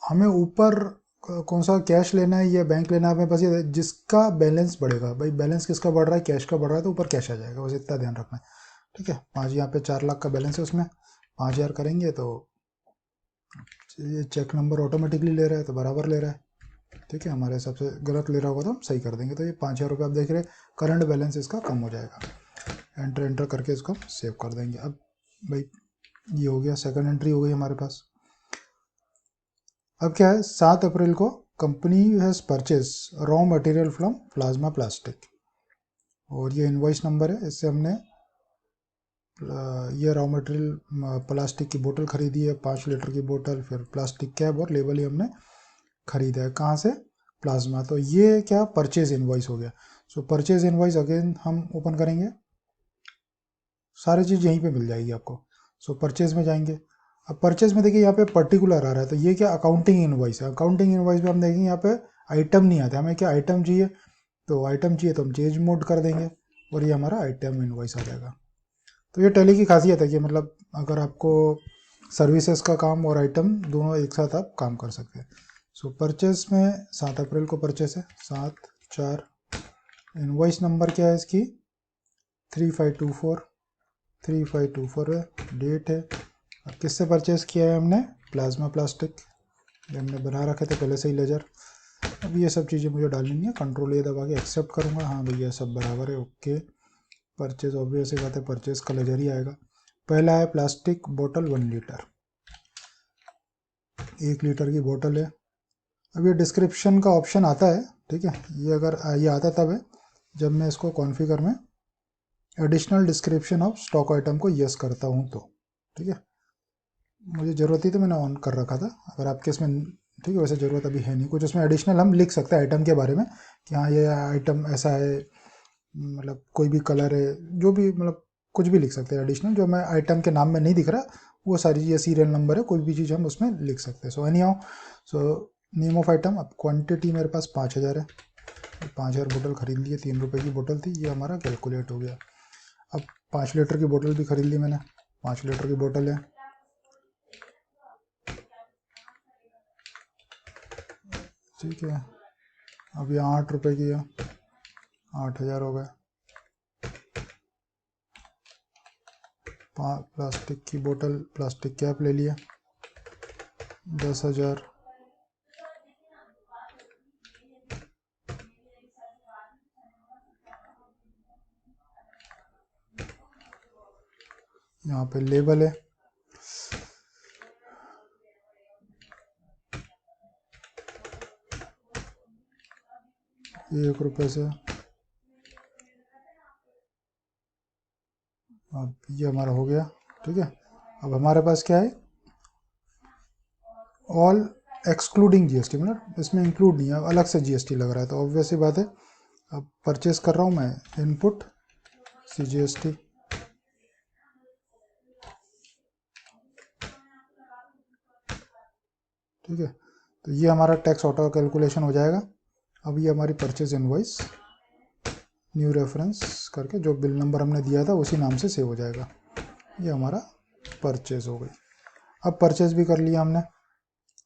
हमें ऊपर कौन सा कैश लेना है या बैंक लेना है, हमें बस ये जिसका बैलेंस बढ़ेगा, भाई बैलेंस किसका बढ़ रहा है, कैश का बढ़ रहा है, तो ऊपर कैश आ जाएगा, बस इतना ध्यान रखना है, ठीक है। 5, यहाँ पे 4 लाख का बैलेंस है, उसमें 5,000 करेंगे तो ये चेक नंबर ऑटोमेटिकली ले रहा है, तो बराबर ले रहा है, ठीक है। हमारे हिसाब से गलत ले रहा होगा तो हम सही कर देंगे। तो ये 5,000 रुपये आप देख रहे हैं, करंट बैलेंस इसका कम हो जाएगा। एंटर करके इसको सेव कर देंगे। अब भाई ये हो गया, सेकंड एंट्री हो गई हमारे पास। अब क्या है, 7 अप्रैल को company has purchase raw material from plasma plastic, और ये इनवॉइस नंबर है, इससे हमने ये रॉ मटेरियल प्लास्टिक की बोतल खरीदी है, 5 लीटर की बोतल, फिर प्लास्टिक कैप और लेबल ही हमने खरीदा है, कहाँ से, प्लाज्मा। तो ये क्या परचेज इनवॉइस हो गया। सो परचेज इनवॉइस अगेन हम ओपन करेंगे, सारी चीज़ यहीं पे मिल जाएगी आपको। सो परचेज में जाएंगे, अब परचेज में देखिए यहाँ पे पर्टिकुलर आ रहा है, तो ये क्या अकाउंटिंग इनवॉइस है। अकाउंटिंग इनवॉइस में हम देखेंगे यहाँ पे आइटम नहीं आता, हमें क्या आइटम चाहिए, तो आइटम चाहिए तो हम चेंज मोड कर देंगे, और ये हमारा आइटम इनवॉइस आ जाएगा। तो ये टैली की खासियत है कि मतलब अगर आपको सर्विसेज का काम और आइटम दोनों एक साथ आप काम कर सकते हैं। सो परचेस में 7 अप्रैल को परचेस है, 7/4, इनवॉइस नंबर क्या है इसकी, 3524 है, डेट है। अब किससे परचेस किया है हमने, प्लाज्मा प्लास्टिक, ये हमने बना रखे थे पहले से ही लेजर। अब ये सब चीज़ें मुझे डालनी है, कंट्रोल ये दबा के एक्सेप्ट करूँगा, हाँ भैया सब बराबर है, ओके। परचेज ऑब्वियस ही बात है, परचेज का लेजर ही आएगा। पहला है प्लास्टिक बोतल 1 लीटर, 1 लीटर की बोतल है। अब ये डिस्क्रिप्शन का ऑप्शन आता है, ठीक है, ये अगर ये आता तब है जब मैं इसको कॉन्फ़िगर में additional description of stock item को यस करता हूँ तो, ठीक है, मुझे ज़रूरत थी तो मैंने ऑन कर रखा था। अगर आपके इसमें, ठीक है, वैसे ज़रूरत अभी है नहीं कुछ, उसमें एडिशनल हम लिख सकते हैं आइटम के बारे में कि हाँ ये आइटम ऐसा है, मतलब कोई भी कलर है, जो भी, मतलब कुछ भी लिख सकते हैं एडिशनल, जो हमें आइटम के नाम में नहीं दिख रहा वो सारी चीज़ें, सीरियल नंबर है, कोई भी चीज़ हम उसमें लिख सकते हैं। So any how, so name of item, अब क्वांटिटी मेरे पास 5,000 है, 5,000 बोतल खरीद लिए, 3 रुपये की बोतल थी, ये हमारा कैलकुलेट हो गया। अब 5 लीटर की बोतल भी खरीद ली मैंने, 5 लीटर की बोतल है, ठीक है। अब ये 8 रुपये की है, 8,000 हो गए। प्लास्टिक की बोतल, प्लास्टिक कैप ले लिया, 10,000। यहाँ पे लेबल है, ये 1 रुपये से। अब ये हमारा हो गया, ठीक है। अब हमारे पास क्या है, ऑल एक्सक्लूडिंग जीएसटी, मतलब इसमें इंक्लूड नहीं है, अलग से जीएसटी लग रहा है, तो ऑब्वियस सी बात है। अब परचेस कर रहा हूँ मैं, इनपुट CGST, ठीक है। तो ये हमारा टैक्स ऑटो कैलकुलेशन हो जाएगा। अब ये हमारी परचेज इनवॉइस न्यू रेफरेंस करके जो बिल नंबर हमने दिया था उसी नाम से सेव हो जाएगा। ये हमारा परचेज हो गई। अब परचेज भी कर लिया हमने।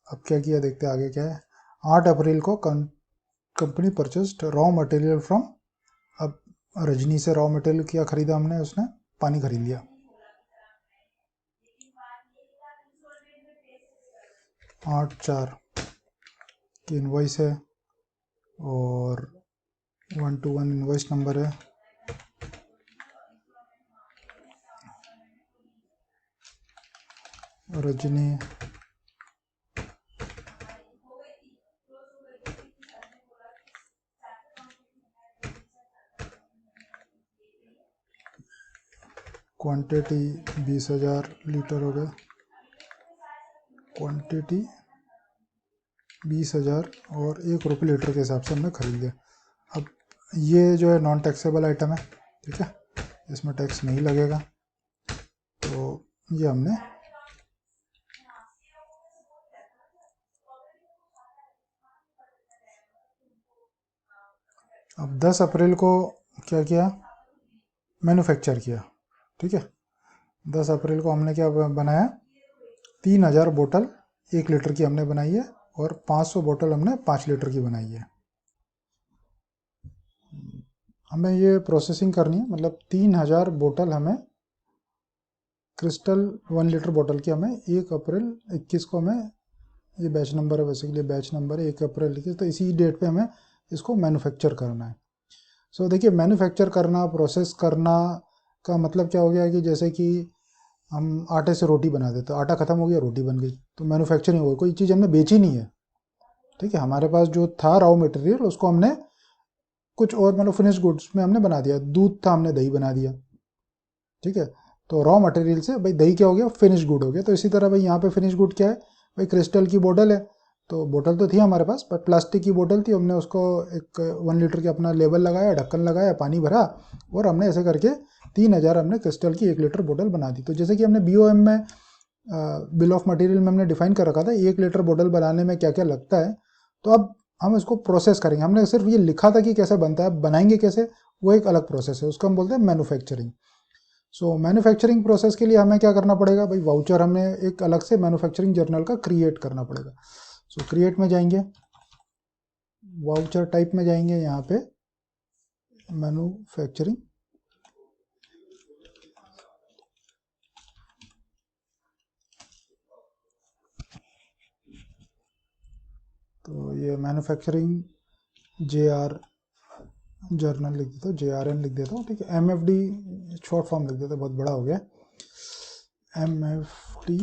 अब क्या किया देखते हैं आगे क्या है। 8 अप्रैल को company purchased raw material from, अब रजनी से रॉ मटेरियल क्या खरीदा हमने, उसने पानी खरीद लिया। 8/4 की इन्वॉइस है और 121 इन्वॉइस नंबर है। रजनी क्वांटिटी 20,000 लीटर हो गया, क्वांटिटी 20,000 और 1 रुपये लीटर के हिसाब से हमने खरीद लिया। अब ये जो है नॉन टैक्सेबल आइटम है, ठीक है, इसमें टैक्स नहीं लगेगा। तो ये हमने अब 10 अप्रैल को क्या किया, मैन्युफैक्चर किया, ठीक है। 10 अप्रैल को हमने क्या बनाया, 3,000 बोतल 1 लीटर की हमने बनाई है और 500 बोतल हमने 5 लीटर की बनाई है। हमें ये प्रोसेसिंग करनी है, मतलब 3,000 बोतल हमें क्रिस्टल 1 लीटर बोतल की हमें 1 अप्रैल 21 को हमें, ये बैच नंबर है, बेसिकली बैच नंबर है 1 अप्रैल 21, तो इसी डेट पे हमें इसको मैन्युफैक्चर करना है। सो देखिए, मैन्युफैक्चर करना, प्रोसेस करना का मतलब क्या हो गया कि जैसे कि हम आटे से रोटी बना देते, तो आटा खत्म हो गया, रोटी बन गई, तो मैन्युफैक्चरिंग हो गई, कोई चीज़ हमने बेची नहीं है, ठीक है। हमारे पास जो था रॉ मटेरियल उसको हमने कुछ और मतलब फिनिश गुड्स में हमने बना दिया। दूध था, हमने दही बना दिया, ठीक है। तो रॉ मटेरियल से भाई दही क्या हो गया, फिनिश गुड हो गया। तो इसी तरह भाई यहाँ पे फिनिश गुड क्या है, भाई क्रिस्टल की बोतल है, तो बोतल तो थी हमारे पास पर प्लास्टिक की बोतल थी, हमने उसको एक 1 लीटर के अपना लेबल लगाया, ढक्कन लगाया, पानी भरा और हमने ऐसे करके 3,000 हमने क्रिस्टल की 1 लीटर बोतल बना दी। तो जैसे कि हमने BOM में बिल ऑफ मटेरियल में हमने डिफाइन कर रखा था 1 लीटर बोतल बनाने में क्या क्या लगता है, तो अब हम इसको प्रोसेस करेंगे। हमने सिर्फ ये लिखा था कि कैसे बनता है, बनाएंगे कैसे, वो एक अलग प्रोसेस है, उसको हम बोलते हैं मैन्युफैक्चरिंग। सो मैन्युफैक्चरिंग प्रोसेस के लिए हमें क्या करना पड़ेगा भाई, वाउचर हमें एक अलग से मैन्युफैक्चरिंग जर्नल का क्रिएट करना पड़ेगा। सो क्रिएट में जाएंगे, वाउचर टाइप में जाएंगे, यहाँ पे मैन्युफैक्चरिंग, तो ये मैन्युफैक्चरिंग JR जर्नल लिख देता हूँ, JRN लिख देता हूँ, ठीक है। MFD शॉर्ट फॉर्म लिख देता हूँ, बहुत बड़ा हो गया, MFD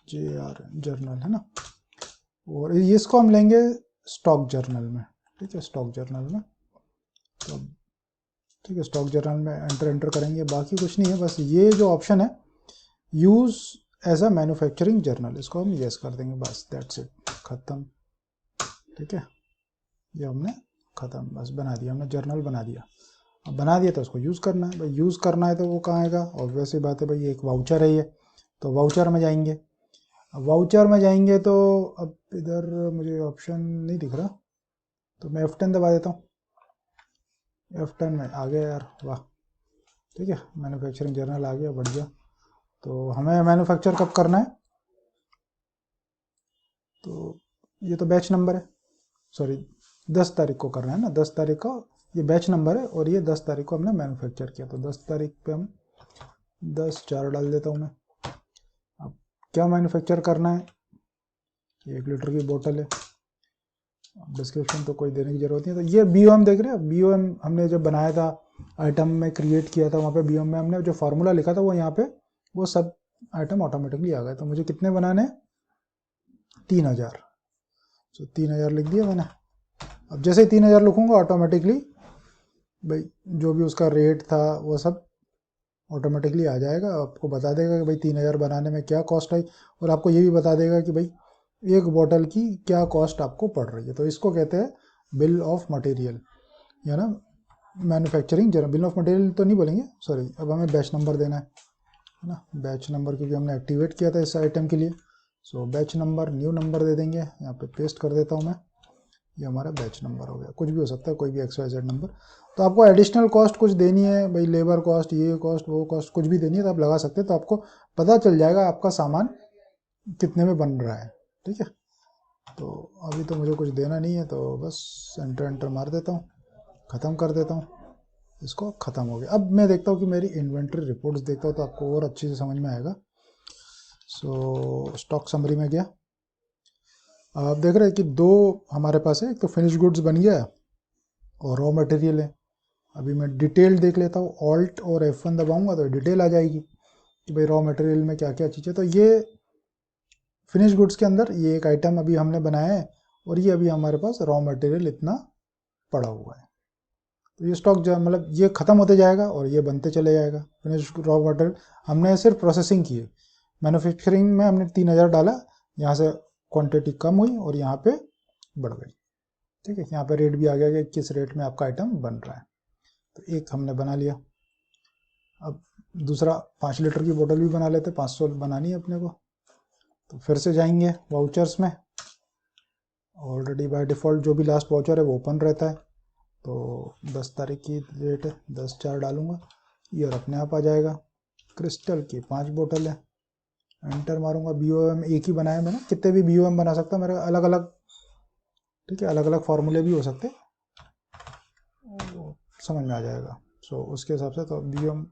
JRN जर्नल है ना। और इसको हम लेंगे स्टॉक जर्नल में, ठीक है, स्टॉक जर्नल में। तो ठीक है, स्टॉक जर्नल में एंटर करेंगे, बाकी कुछ नहीं है, बस ये जो ऑप्शन है use as a manufacturing journal, इसको हम यस कर देंगे, बस दैट्स इट, ख़त्म, ठीक है। ये हमने ख़त्म, बस बना दिया हमने, जर्नल बना दिया। अब बना दिया तो उसको यूज़ करना है भाई, यूज़ करना है तो वो कहाँ आएगा, ऑब्वियस सी बात है भाई, एक वाउचर है ये, तो वाउचर में जाएंगे। अब वाउचर में जाएंगे तो अब इधर मुझे ऑप्शन नहीं दिख रहा, तो मैं F10 दबा देता हूँ। F10 में आ गया यार, वाह, ठीक है, मैन्युफैक्चरिंग जर्नल आ गया, बढ़िया। तो हमें मैन्युफैक्चर कब करना है, तो ये तो बैच नंबर है, सॉरी 10 तारीख को करना है ना, 10 तारीख को ये बैच नंबर है और ये 10 तारीख को हमने मैन्युफैक्चर किया, तो 10 तारीख पे हम 10/4 डाल देता हूँ मैं। अब क्या मैन्युफैक्चर करना है, 1 लीटर की बोतल है, डिस्क्रिप्शन तो कोई देने की जरूरत नहीं है। तो ये BOM देख रहे हैं, BOM हमने जब बनाया था आइटम में क्रिएट किया था वहाँ पे बीएम में हमने जो फार्मूला लिखा था वो यहाँ पे वो सब आइटम ऑटोमेटिकली आ गए। तो मुझे कितने बनाने, 3000। तो 3000 लिख दिया मैंने। अब जैसे ही 3000 लिखूंगा ऑटोमेटिकली भाई जो भी उसका रेट था वो सब ऑटोमेटिकली आ जाएगा, आपको बता देगा कि भाई 3000 बनाने में क्या कॉस्ट आई, और आपको ये भी बता देगा कि भाई एक बॉटल की क्या कॉस्ट आपको पड़ रही है। तो इसको कहते हैं बिल ऑफ मटेरियल, या ना manufacturing journal. Bill of material तो नहीं बोलेंगे, सॉरी। अब हमें बैच नंबर देना है ना, बैच नंबर, क्योंकि हमने एक्टिवेट किया था इस आइटम के लिए। सो बैच नंबर, न्यू नंबर दे देंगे, यहाँ पे पेस्ट कर देता हूँ मैं। ये हमारा बैच नंबर हो गया, कुछ भी हो सकता है, कोई भी XYZ नंबर। तो आपको एडिशनल कॉस्ट कुछ देनी है भाई, लेबर कॉस्ट, ये कॉस्ट, वो कॉस्ट, कुछ भी देनी है तो आप लगा सकते हैं। तो आपको पता चल जाएगा आपका सामान कितने में बन रहा है, ठीक है। तो अभी तो मुझे कुछ देना नहीं है, तो बस एंटर मार देता हूँ, ख़त्म कर देता हूँ इसको। ख़त्म हो गया। अब मैं देखता हूँ कि मेरी इन्वेंट्री रिपोर्ट्स देखता हूँ तो आपको और अच्छे से समझ में आएगा। सो स्टॉक समरी में गया, आप देख रहे हैं कि दो हमारे पास है, एक तो फिनिश गुड्स बन गया और रॉ मटेरियल है। अभी मैं डिटेल देख लेता हूँ, ऑल्ट और F1 दबाऊंगा तो डिटेल आ जाएगी कि भाई रॉ मटेरियल में क्या क्या चीज़ें। तो ये फिनिश गुड्स के अंदर ये एक आइटम अभी हमने बनाया है, और ये अभी हमारे पास रॉ मटेरियल इतना पड़ा हुआ है। तो ये स्टॉक जो मतलब ये ख़त्म होते जाएगा और ये बनते चले जाएगा। फिनिश रॉ मटेरियल हमने सिर्फ प्रोसेसिंग की है, मैन्युफैक्चरिंग में हमने 3000 डाला, यहाँ से क्वांटिटी कम हुई और यहाँ पे बढ़ गई, ठीक है। यहाँ पे रेट भी आ गया कि किस रेट में आपका आइटम बन रहा है। तो एक हमने बना लिया। अब दूसरा 5 लीटर की बोतल भी बना लेते, 500 बनानी है अपने को। तो फिर से जाएंगे वाउचर्स में, ऑलरेडी बाय डिफ़ॉल्ट जो भी लास्ट वाउचर है वो ओपन रहता है। तो 10 तारीख की डेट है, 10/4 डालूंगा, ईयर अपने आप आ जाएगा। क्रिस्टल की 5 बोतल है, एंटर मारूंगा। BOM एक ही बनाया मैंने, कितने भी BOM बना सकता मेरे अलग अलग, ठीक है, अलग अलग फार्मूले भी हो सकते, समझ में आ जाएगा। सो उसके हिसाब से तो BOM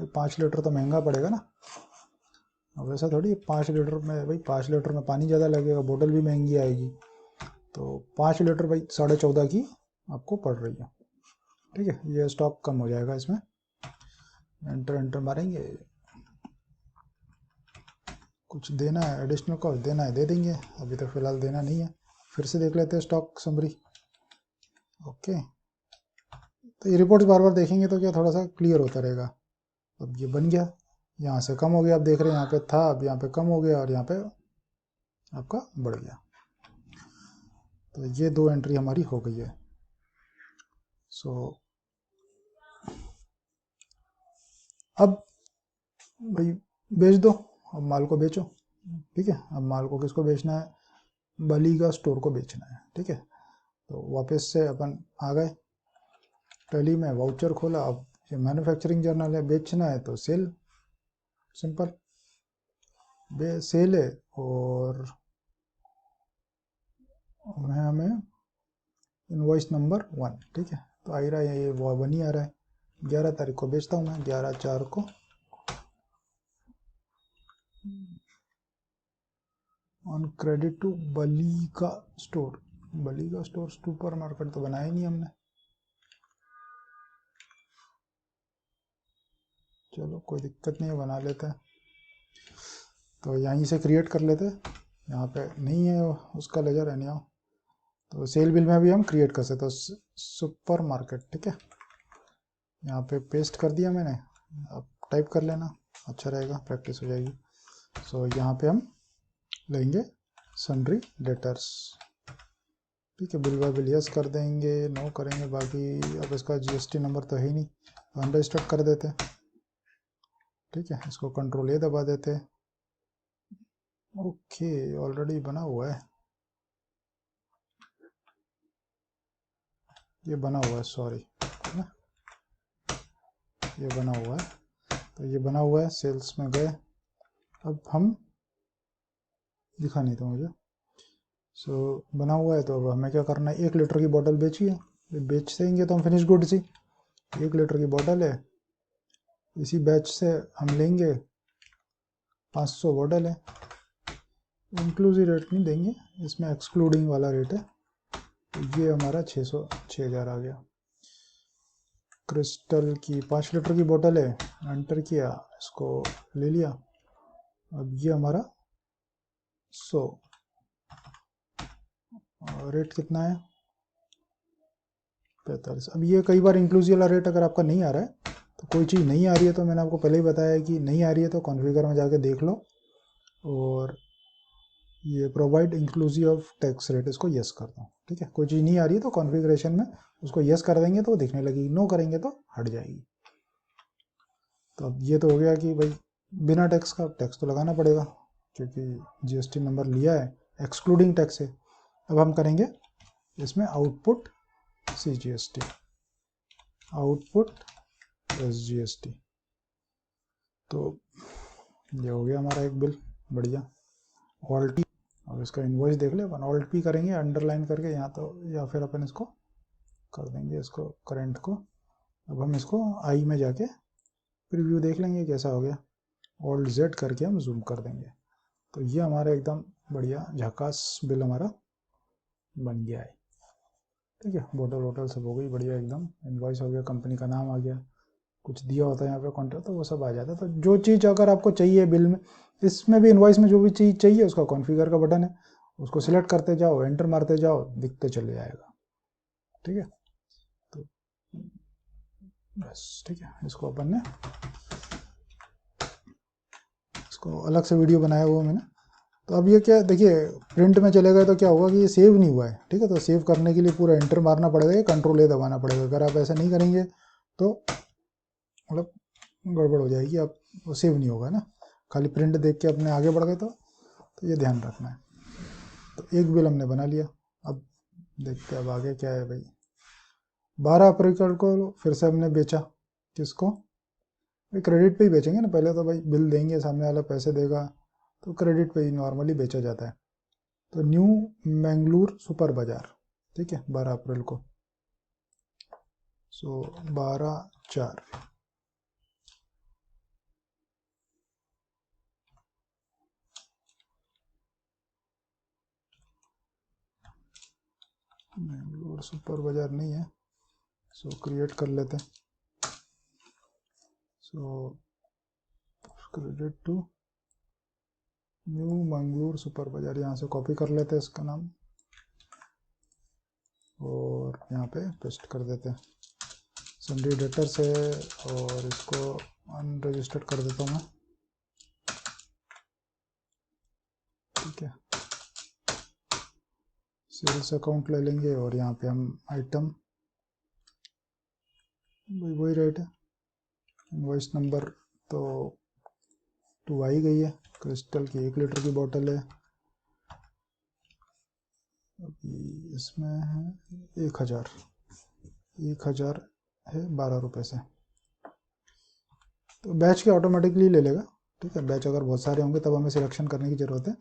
5 लीटर तो महंगा पड़ेगा ना। अब वैसा थोड़ी 5 लीटर में, भाई 5 लीटर में पानी ज़्यादा लगेगा, बोतल भी महंगी आएगी। तो 5 लीटर भाई 14.5 की आपको पड़ रही है, ठीक है। ये स्टॉक कम हो जाएगा इसमें। एंटर मारेंगे, कुछ देना है एडिशनल कॉस्ट देना है दे देंगे, अभी तो फिलहाल देना नहीं है। फिर से देख लेते हैं स्टॉक समरी, ओके। तो ये रिपोर्ट्स बार बार देखेंगे तो क्या थोड़ा सा क्लियर होता रहेगा। अब ये बन गया, यहाँ से कम हो गया, आप देख रहे हैं यहाँ पे था, अब यहाँ पे कम हो गया और यहाँ पे आपका बढ़ गया। तो ये 2 एंट्री हमारी हो गई है। सो अब भाई बेच दो, अब माल को बेचो, ठीक है। अब माल को किसको बेचना है, बलीगा स्टोर को बेचना है, ठीक है। तो वापस से अपन आ गए टैली में, वाउचर खोला। अब ये मैन्युफैक्चरिंग जर्नल है, बेचना है तो सेल, सिंपल सेल है। और हमें इनवॉइस नंबर 1, ठीक है। तो आ ही रहा है, ये 1 ही आ रहा है। 11 तारीख को बेचता हूँ मैं, 11/4 को। On credit to Baliga store. Baliga store super market तो बनाया ही नहीं हमने, चलो कोई दिक्कत नहीं है, बना लेते हैं। तो यहीं से क्रिएट कर लेते हैं, यहाँ पे नहीं है उसका लेजर है नहीं। तो सेल बिल में भी हम क्रिएट कर सकते हैं सुपर मार्केट, ठीक है। यहाँ पे पेस्ट कर दिया मैंने, अब टाइप कर लेना, अच्छा रहेगा, प्रैक्टिस हो जाएगी। सो यहाँ पे हम लेंगे सन्ड्री डेटर्स, ठीक है। बिल बाय बिल यस कर देंगे, नो करेंगे बाकी। अब इसका GST नंबर तो है ही नहीं, अनरजिस्टर्ड कर देते हैं, ठीक है। इसको कंट्रोल A दबा देते हैं, ओके। ऑलरेडी बना हुआ है, ये बना हुआ है, सॉरी है ना, ये बना हुआ है। तो ये बना हुआ है, सेल्स में गए। अब हम दिखा नहीं था मुझे। सो बना हुआ है, तो अब हमें क्या करना है, 1 लीटर की बोतल बेची है, बेच देंगे तो हम फिनिश गुड्स ही। 1 लीटर की बोतल है, इसी बैच से हम लेंगे 500 बोतल है। इंक्लूसिव रेट नहीं देंगे, इसमें एक्सक्लूडिंग वाला रेट है। तो ये हमारा 6000 आ गया। क्रिस्टल की 5 लीटर की बोतल है, एंटर किया, इसको ले लिया। अब ये हमारा 100, रेट कितना है 45। अब ये कई बार इंक्लूसिव वाला रेट अगर आपका नहीं आ रहा है, तो कोई चीज़ नहीं आ रही है, तो मैंने आपको पहले ही बताया कि नहीं आ रही है तो कॉन्फ़िगर में जाके देख लो, और ये provide inclusive of tax rate, इसको यस कर दो। ठीक है, कोई चीज़ नहीं आ रही है तो कॉन्फ़िगरेशन में उसको यस कर देंगे तो वो दिखने लगेगी, नो करेंगे तो हट जाएगी। तो अब ये तो हो गया कि भाई बिना टैक्स का, टैक्स तो लगाना पड़ेगा क्योंकि जीएसटी नंबर लिया है, एक्सक्लूडिंग टैक्स है। अब हम करेंगे इसमें आउटपुट CGST, आउटपुट SGST। तो ये हो गया हमारा एक बिल, बढ़िया। ऑल्ट, अब इसका इन्वॉइस देख ले अपन, ऑल्ट पी करेंगे अंडरलाइन करके यहाँ, तो या फिर अपन इसको कर देंगे, इसको करंट को। अब हम इसको आई में जाके प्रीव्यू देख लेंगे कैसा हो गया, ऑल्ट Z करके हम जूम कर देंगे। तो ये हमारा एकदम बढ़िया झकास बिल हमारा बन गया है। ठीक है, बोतल वोटल सब हो गई बढ़िया एकदम, इन्वॉइस हो गया, कंपनी का नाम आ गया, कुछ दिया होता है यहाँ पे कॉन्ट्रैक्ट, तो वो सब आ जाता है। तो जो चीज़ अगर आपको चाहिए बिल में, इसमें भी इन्वॉइस में जो भी चीज़ चाहिए, उसका कॉन्फ़िगर का बटन है, उसको सिलेक्ट करते जाओ, एंटर मारते जाओ, दिखते चले जाएगा। ठीक है, तो बस ठीक है, इसको अपन ने, इसको अलग से वीडियो बनाया हुआ मैंने। तो अब ये क्या, देखिए प्रिंट में चले गए तो क्या होगा कि ये सेव नहीं हुआ है। ठीक है, तो सेव करने के लिए पूरा एंटर मारना पड़ेगा, ये कंट्रोल ए दबाना पड़ेगा। अगर आप ऐसा नहीं करेंगे तो मतलब गड़बड़ हो जाएगी, आप वो सेव नहीं होगा ना, खाली प्रिंट देख के अपने आगे बढ़ गए तो ये ध्यान रखना है। तो एक बिल हमने बना लिया, अब देखते हैं अब आगे क्या है भाई। 12 अप्रैल को फिर से हमने बेचा, किसको, क्रेडिट पे ही बेचेंगे ना, पहले तो भाई बिल देंगे, सामने वाला पैसे देगा, तो क्रेडिट पे ही नॉर्मली बेचा जाता है। तो न्यू मैंगलोर सुपर बाजार, ठीक है, 12 अप्रैल को, सो 12/4, मैंगलोर सुपर बाजार नहीं है, सो क्रिएट कर लेते हैं, so credit to New Mangalore Super Bazaar, यहाँ से कॉपी कर लेते हैं इसका नाम और यहाँ पे पेस्ट कर देते हैं। सन्डे डेटर से, और इसको अनरजिस्टर्ड कर देता हूँ मैं। ठीक है, सेल्स अकाउंट ले लेंगे और यहाँ पे हम आइटम वही रेट है, इनवॉइस नंबर तो 2 आ ही गई है। क्रिस्टल की 1 लीटर की बोतल है, अभी इसमें है 1000 है 12 रुपये से। तो बैच के ऑटोमेटिकली ले लेगा। ठीक है, बैच अगर बहुत सारे होंगे तब हमें सिलेक्शन करने की ज़रूरत है।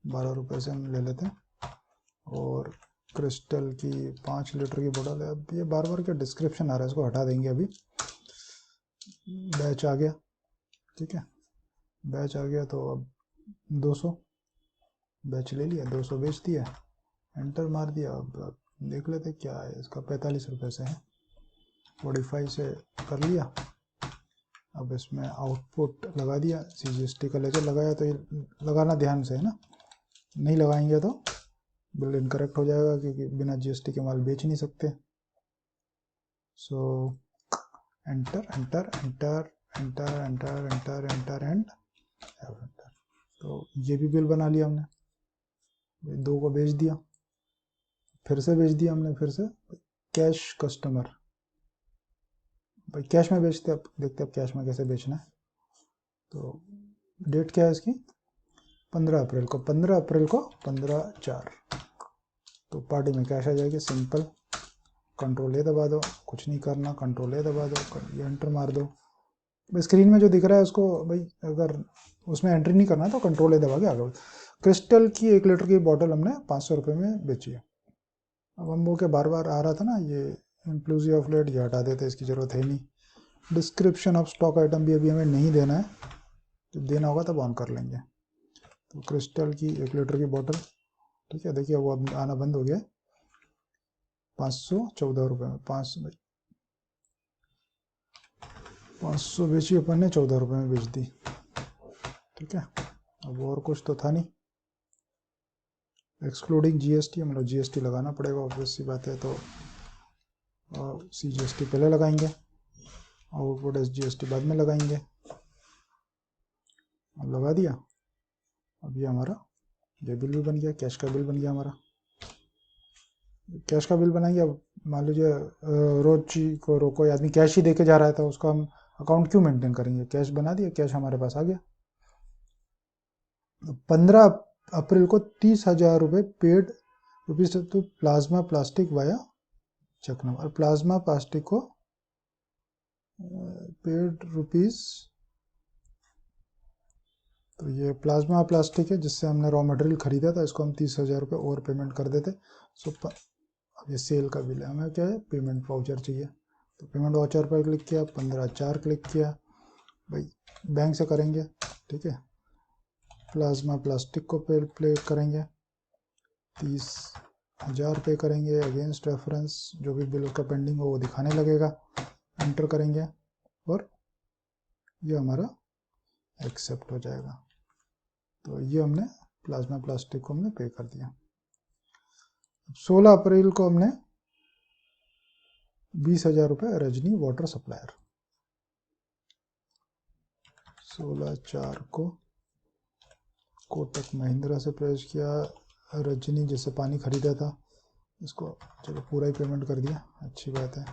12 रुपये से हम ले लेते हैं। और क्रिस्टल की 5 लीटर की बोतल है। अब ये बार बार क्या डिस्क्रिप्शन आ रहा है, इसको हटा देंगे अभी। बैच आ गया, ठीक है, बैच आ गया तो अब 200 बैच ले लिया, 200 बेच दिया, एंटर मार दिया। अब देख लेते क्या है इसका, 45 रुपये से है, 45 से कर लिया। अब इसमें आउटपुट लगा दिया, CGST का लेजर लगाया, तो ये लगाना ध्यान से है ना, नहीं लगाएंगे तो बिल इनकरेक्ट हो जाएगा क्योंकि बिना GST के माल बेच नहीं सकते। सो enter enter enter enter enter enter enter and enter. तो ये भी बिल बना लिया हमने, 2 को बेच दिया, फिर से बेच दिया हमने, फिर से कैश कस्टमर, भाई कैश में बेचते, अब देखते अब कैश में कैसे बेचना है। तो डेट क्या है इसकी, 15 अप्रैल को, 15 अप्रैल को 15/4। तो पार्टी में कैश आ जाएगी, सिंपल, कंट्रोल ए दबा दो, कुछ नहीं करना, कंट्रोल ए दबा दो, ये एंटर मार दो। भाई स्क्रीन में जो दिख रहा है उसको, भाई अगर उसमें एंट्री नहीं करना तो कंट्रोल ए दबा के आगे। क्रिस्टल की 1 लीटर की बोतल हमने 500 रुपये में बेची है। अब हम वो के बार बार आ रहा था ना ये इंक्लूसिव ऑफ लेट, ये हटा देते, इसकी ज़रूरत है नहीं। डिस्क्रिप्शन ऑफ स्टॉक आइटम भी अभी हमें नहीं देना है, तो देना होगा तब ऑन कर लेंगे। तो क्रिस्टल की 1 लीटर की बोतल, ठीक है, देखिए वो अब आना बंद हो गया, 514 रुपये में 5, 500 बेची अपन ने, 14 रुपये में बेच दी। ठीक है, अब और कुछ तो था नहीं। एक्सक्लूडिंग जीएसटी, मतलब जीएसटी लगाना पड़ेगा, ऑब्वियस सी बात है। तो CGST पहले लगाएंगे, आउटपुट SGST बाद में लगाएंगे। अब लगा दिया। अब ये हमारा ये बिल भी बन गया, कैश का बिल बन गया हमारा। कैश का बिल बनाएंगे। अब मान लीजिए रोज को कोई आदमी कैश ही देके जा रहा है, तो उसका हम अकाउंट क्यों मेंटेन करेंगे? कैश बना दिया, कैश हमारे पास आ गया। 15 अप्रैल को 30,000 रुपये paid rupees to Plasma Plastic via cheque number. Plasma Plastic को पेड रुपीज, तो ये प्लाज्मा प्लास्टिक है जिससे हमने रॉ मटेरियल खरीदा था, इसको हम 30,000 रुपये और पेमेंट कर देते। सो अब ये सेल का बिल है, हमें क्या है, पेमेंट वाउचर चाहिए। तो पेमेंट वाउचर पर क्लिक किया, 15/4 क्लिक किया, भाई बैंक से करेंगे। ठीक है, प्लाज्मा प्लास्टिक को पे करेंगे, 30,000 पे करेंगे। अगेंस्ट रेफरेंस जो भी बिल का पेंडिंग हो वो दिखाने लगेगा, एंटर करेंगे और ये हमारा एक्सेप्ट हो जाएगा। तो ये हमने प्लाज्मा प्लास्टिक को हमने पे कर दिया। 16 अप्रैल को हमने 20,000 रुपये रजनी वाटर सप्लायर, 16/4 को कोटक महिंद्रा से पेश किया। रजनी जैसे पानी खरीदा था, इसको चलो पूरा ही पेमेंट कर दिया, अच्छी बात है,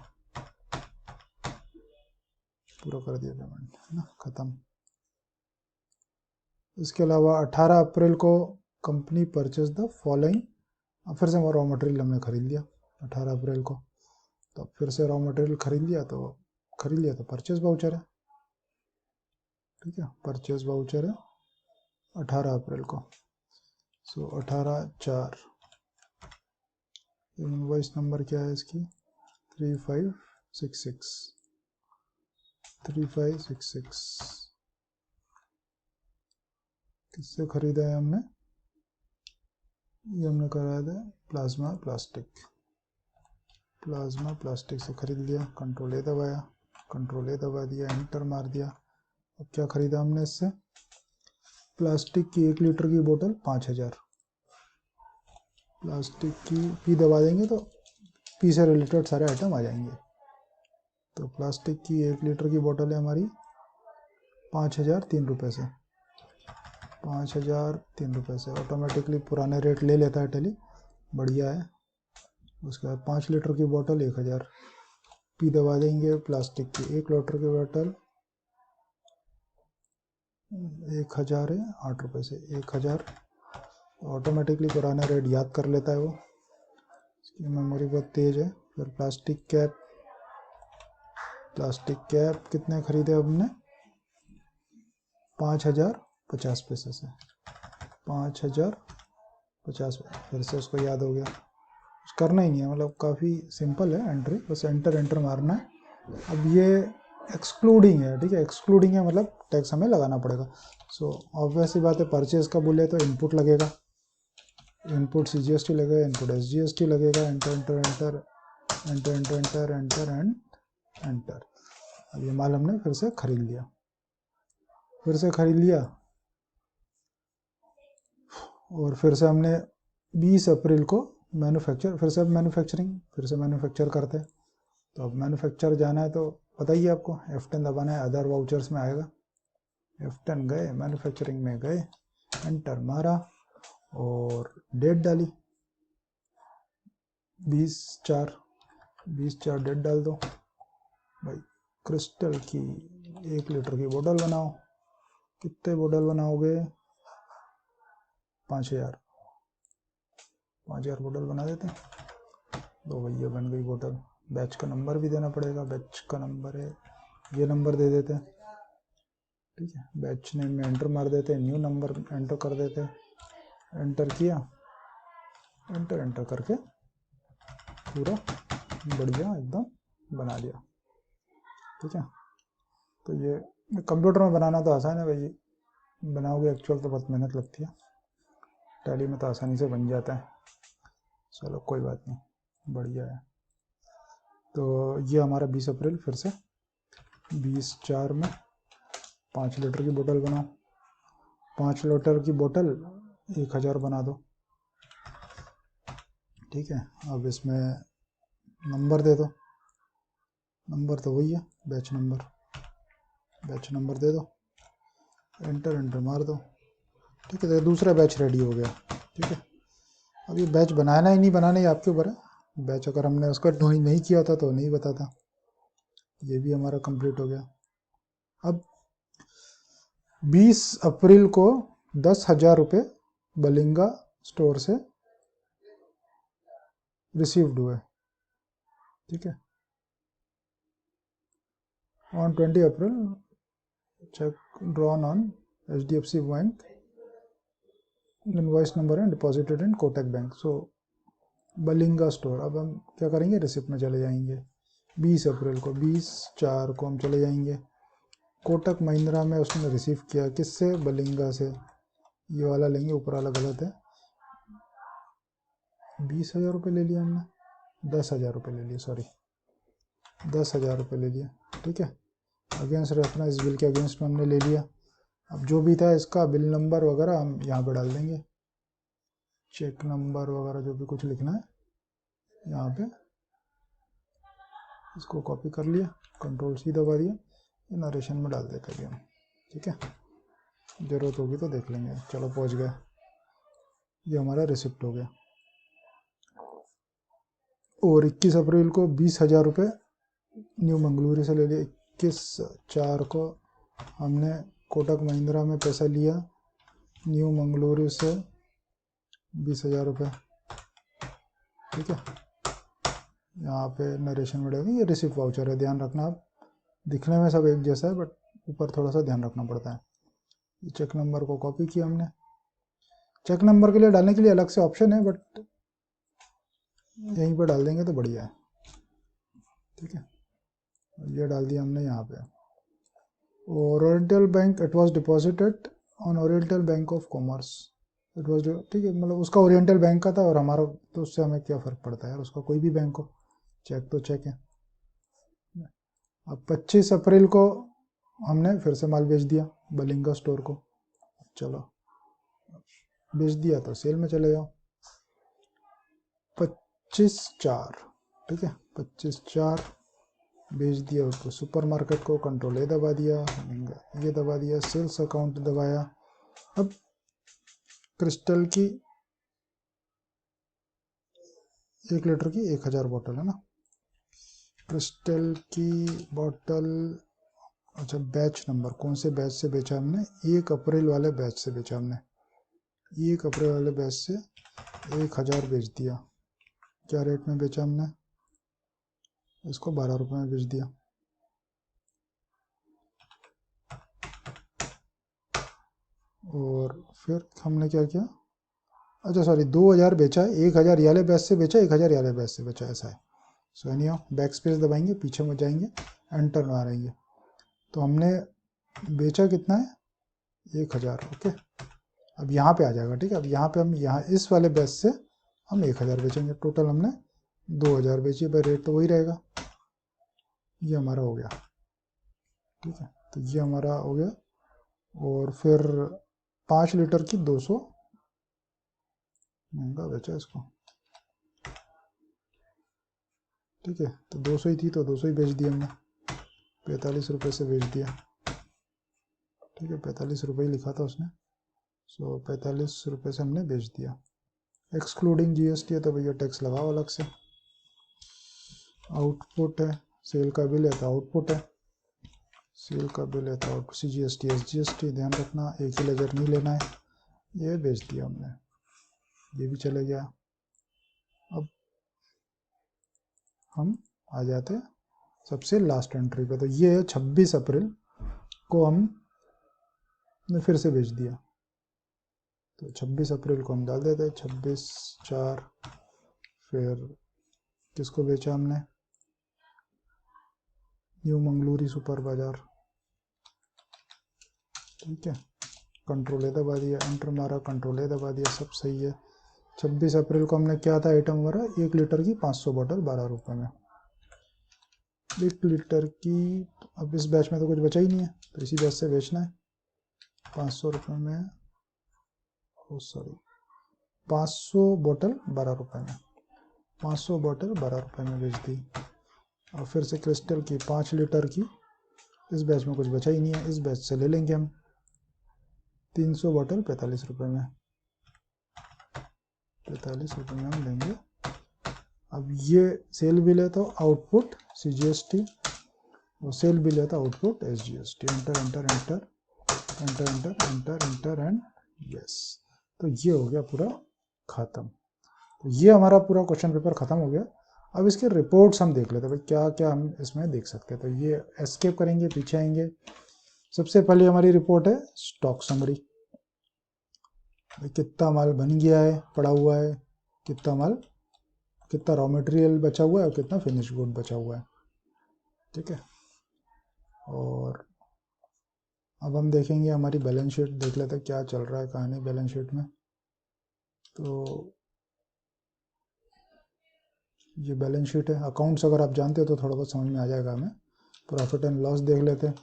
पूरा कर दिया पेमेंट, है ना, ख़त्म। इसके अलावा 18 अप्रैल को कंपनी परचेज द फॉलोइंग, फिर से रॉ मटेरियल हमने खरीद लिया 18 अप्रैल को। तो फिर से रॉ मटेरियल खरीद लिया तो परचेज वाउचर है। ठीक है, परचेज वाउचर है 18 अप्रैल को। सो 18/4, इनवॉइस नंबर क्या है इसकी, 3566। किससे खरीदा है हमने? ये हमने कराया था प्लाज्मा प्लास्टिक से खरीद लिया। कंट्रोल ए दबा दिया, एंटर मार दिया। अब क्या खरीदा हमने इससे? प्लास्टिक की 1 लीटर की बोतल 5,000। प्लास्टिक की पी दबा देंगे तो पी से रिलेटेड सारे आइटम आ जाएंगे। तो प्लास्टिक की 1 लीटर की बोतल है हमारी 5,003 रुपये से, 5,003 रुपये से। ऑटोमेटिकली पुराने रेट ले लेता है टेली, बढ़िया है। उसके बाद 5 लीटर की बोतल 1,000, पी दबा देंगे। प्लास्टिक की 1 लीटर की बोतल 1,000 है, 8 रुपये से 1,000। ऑटोमेटिकली पुराना रेट याद कर लेता है वो, इसकी मेमोरी बहुत तेज है। फिर प्लास्टिक कैप कितने खरीदे हमने? 5,050 पैसे से, 5,050। फिर से उसको याद हो गया, कुछ करना ही नहीं है, मतलब काफ़ी सिंपल है एंट्री, बस एंटर मारना है। अब ये एक्सक्लूडिंग है, ठीक है, एक्सक्लूडिंग है मतलब टैक्स हमें लगाना पड़ेगा। सो ऑब्वियस सी बात है, परचेज का बोले तो इनपुट लगेगा, इनपुट CGST लगेगा, इनपुट SGST लगेगा। एंटर। अब ये माल हमने फिर से खरीद लिया, और फिर से हमने 20 अप्रैल को मैन्युफैक्चर करते हैं। तो अब मैन्युफैक्चर जाना है तो पता ही है आपको, F10 दबाना है, अदर वाउचर्स में आएगा। F10 गए, मैन्युफैक्चरिंग में गए, एंटर मारा और डेट डाली 20/4 डेट डाल दो भाई। क्रिस्टल की 1 लीटर की बोतल बनाओ, कितने बोतल बनाओगे? 5,000 बोतल बना देते हैं। दो भैया बन गई बोतल। बैच का नंबर भी देना पड़ेगा, बैच का नंबर है ये, नंबर दे देते हैं। ठीक है, बैच नेम में एंटर मार देते हैं, न्यू नंबर एंटर कर देते हैं। एंटर किया, एंटर करके पूरा बढ़िया एकदम बना दिया। ठीक है, तो ये कंप्यूटर में बनाना तो आसान है भाई, बनाओगे एक्चुअल तो बहुत मेहनत लगती है। टैली में तो आसानी से बन जाता है। चलो कोई बात नहीं, बढ़िया है। तो ये हमारा 20 अप्रैल फिर से 20/4 में 5 लीटर की बोतल बनाओ। 5 लीटर की बोतल 1000 बना दो। ठीक है, अब इसमें नंबर दे दो। नंबर तो वही है, बैच नंबर दे दो, एंटर मार दो। ठीक है, तो दूसरा बैच रेडी हो गया। ठीक है, अब ये बैच बनाना ही नहीं बनाना ही आपके ऊपर है। बैच अगर हमने उसका नहीं किया होता तो नहीं बताता। ये भी हमारा कंप्लीट हो गया। अब 20 अप्रैल को 10,000 रुपये बलिंगा स्टोर से रिसीव्ड हुए। ठीक है, on 20 April cheque drawn on HDFC bank, invoice number and deposited in Kotak bank. So Balinga store. अब हम क्या करेंगे, रिसिप्ट में चले जाएंगे। 20 अप्रैल को 20/4 को हम चले जाएंगे कोटक महिंद्रा में। उसने रिसीव किया किससे, बलिंगा से। ये वाला लेंगे, ऊपर वाला गलत है। 20,000 रुपये ले लिया हमने, 10,000 रुपये ले लिए, सॉरी 10,000 रुपये ले लिया। ठीक है, अगेंस्ट रेफरेंस बिल के अगेंस्ट में हमने ले लिया। अब जो भी था इसका बिल नंबर वगैरह हम यहाँ पे डाल देंगे, चेक नंबर वगैरह जो भी कुछ लिखना है यहाँ पे। इसको कॉपी कर लिया, कंट्रोल-C दबा दिया, नरेशन में डाल देते हैं हम। ठीक है, ज़रूरत होगी तो देख लेंगे। चलो पहुँच गया, ये हमारा रिसिप्ट हो गया। और 21 अप्रैल को 20,000 रुपये न्यू मंगलुरु से ले लिए। 21/4 को हमने कोटक महिंद्रा में पैसा लिया न्यू मंगलुरु से 20,000 रुपये। ठीक है, यहाँ पे नरेशन में डालेंगे, ये रिसिप्ट वाउचर है, ध्यान रखना। आप दिखने में सब एक जैसा है बट ऊपर थोड़ा सा ध्यान रखना पड़ता है। चेक नंबर को कॉपी किया हमने। चेक नंबर के लिए डालने के लिए अलग से ऑप्शन है बट यहीं पर डाल देंगे तो बढ़िया है। ठीक है, ये डाल दिया हमने यहाँ पे। और oriental bank, it was deposited on oriental bank of commerce, it was. ठीक है, मतलब उसका ओरिएंटल बैंक का था और हमारा तो उससे हमें क्या फ़र्क पड़ता है यार, उसका कोई भी बैंक हो, चेक तो चेक है। अब 25 अप्रैल को हमने फिर से माल बेच दिया बलिंगा स्टोर को। चलो बेच दिया तो सेल में चले जाओ। 25/4, ठीक है, 25/4 बेच दिया उसको सुपरमार्केट को। कंट्रोल-A दबा दिया, ये दबा दिया, सेल्स अकाउंट दबाया। अब क्रिस्टल की 1 लीटर की 1000 बोतल है ना, क्रिस्टल की बोतल। अच्छा, बैच नंबर कौन से बैच से बेचा हमने, 1 अप्रैल वाले बैच से बेचा हमने। 1 अप्रैल वाले बैच से 1000 बेच दिया। क्या रेट में बेचा हमने, इसको 12 रुपये में बेच दिया। और फिर हमने क्या किया, अच्छा सॉरी 2000 बेचा है, 1000 ये वाले बैच से बेचा, 1000 ये वाले बैच से बेचा, ऐसा है। सो एनीहाउ बैक स्पेस दबाएंगे, पीछे में जाएंगे, एंटर मारेंगे तो हमने बेचा कितना है, 1000। ओके, अब यहाँ पे आ जाएगा। ठीक है, अब यहाँ पे हम यहाँ इस वाले बैच से हम 1000 बेचेंगे। टोटल हमने 2000 बेची, भाई रेट तो वही रहेगा। ये हमारा हो गया। ठीक है, तो ये हमारा हो गया। और फिर 5 लीटर की 200, महंगा बेचा इसको। ठीक है, तो 200 ही थी तो 200 ही बेच दिया हमने, 45 रुपये से बेच दिया। ठीक है, 45 रुपये ही लिखा था उसने, सो 45 रुपये से हमने बेच दिया। एक्सक्लूडिंग GST है तो भैया टैक्स लगाओ अलग से। आउटपुट है, सेल का बिल है तो आउटपुट है, सेल का बिल है तो आउटपुट। CGST SGST ध्यान रखना, एक ही लेजर नहीं लेना है। ये बेच दिया हमने, ये भी चले गया। अब हम आ जाते हैं सबसे लास्ट एंट्री पे, तो ये है 26 अप्रैल को हमने फिर से बेच दिया। तो 26 अप्रैल को हम डाल देते हैं 26/4। फिर किसको बेचा हमने, न्यू मंगलुरु सुपर बाजार। ठीक है, कंट्रोल-A दबा दिया, एंटर मारा, कंट्रोल-A दबा दिया, सब सही है। 26 अप्रैल को हमने क्या था आइटम हमारा, 1 लीटर की 500 बोतल 12 रुपये में। 1 लीटर की अब इस बैच में तो कुछ बचा ही नहीं है, तो इसी बैच से बेचना है। 500 रुपये में, सॉरी 500 बोतल 12 रुपये में, 500 बोतल 12 रुपये में बेच दी। और फिर से क्रिस्टल की 5 लीटर की, इस बैच में कुछ बचा ही नहीं है, इस बैच से ले लेंगे हम 300 बोतल 45 रुपये में, 45 रुपये में हम लेंगे। अब ये सेल बिल है तो आउटपुट CGST, वो सेल बिल है तो output SGST। Enter enter enter enter enter enter enter and yes. तो ये हो गया पूरा ख़त्म। तो ये हमारा पूरा क्वेश्चन पेपर ख़त्म हो गया। अब इसके रिपोर्ट्स हम देख लेते हैं भाई, क्या क्या हम इसमें देख सकते हैं। तो ये एस्केप करेंगे, पीछे आएंगे। सबसे पहले हमारी रिपोर्ट है स्टॉक समरी, कितना माल बन गया है, पड़ा हुआ है, कितना माल, कितना रॉ मटेरियल बचा हुआ है और कितना फिनिश गुड बचा हुआ है, ठीक है। और अब हम देखेंगे हमारी बैलेंस शीट, देख लेते हैं क्या चल रहा है कहानी बैलेंस शीट में। तो ये बैलेंस शीट है। अकाउंट्स अगर आप जानते हो तो थोड़ा बहुत समझ में आ जाएगा हमें। प्रॉफिट एंड लॉस देख लेते हैं।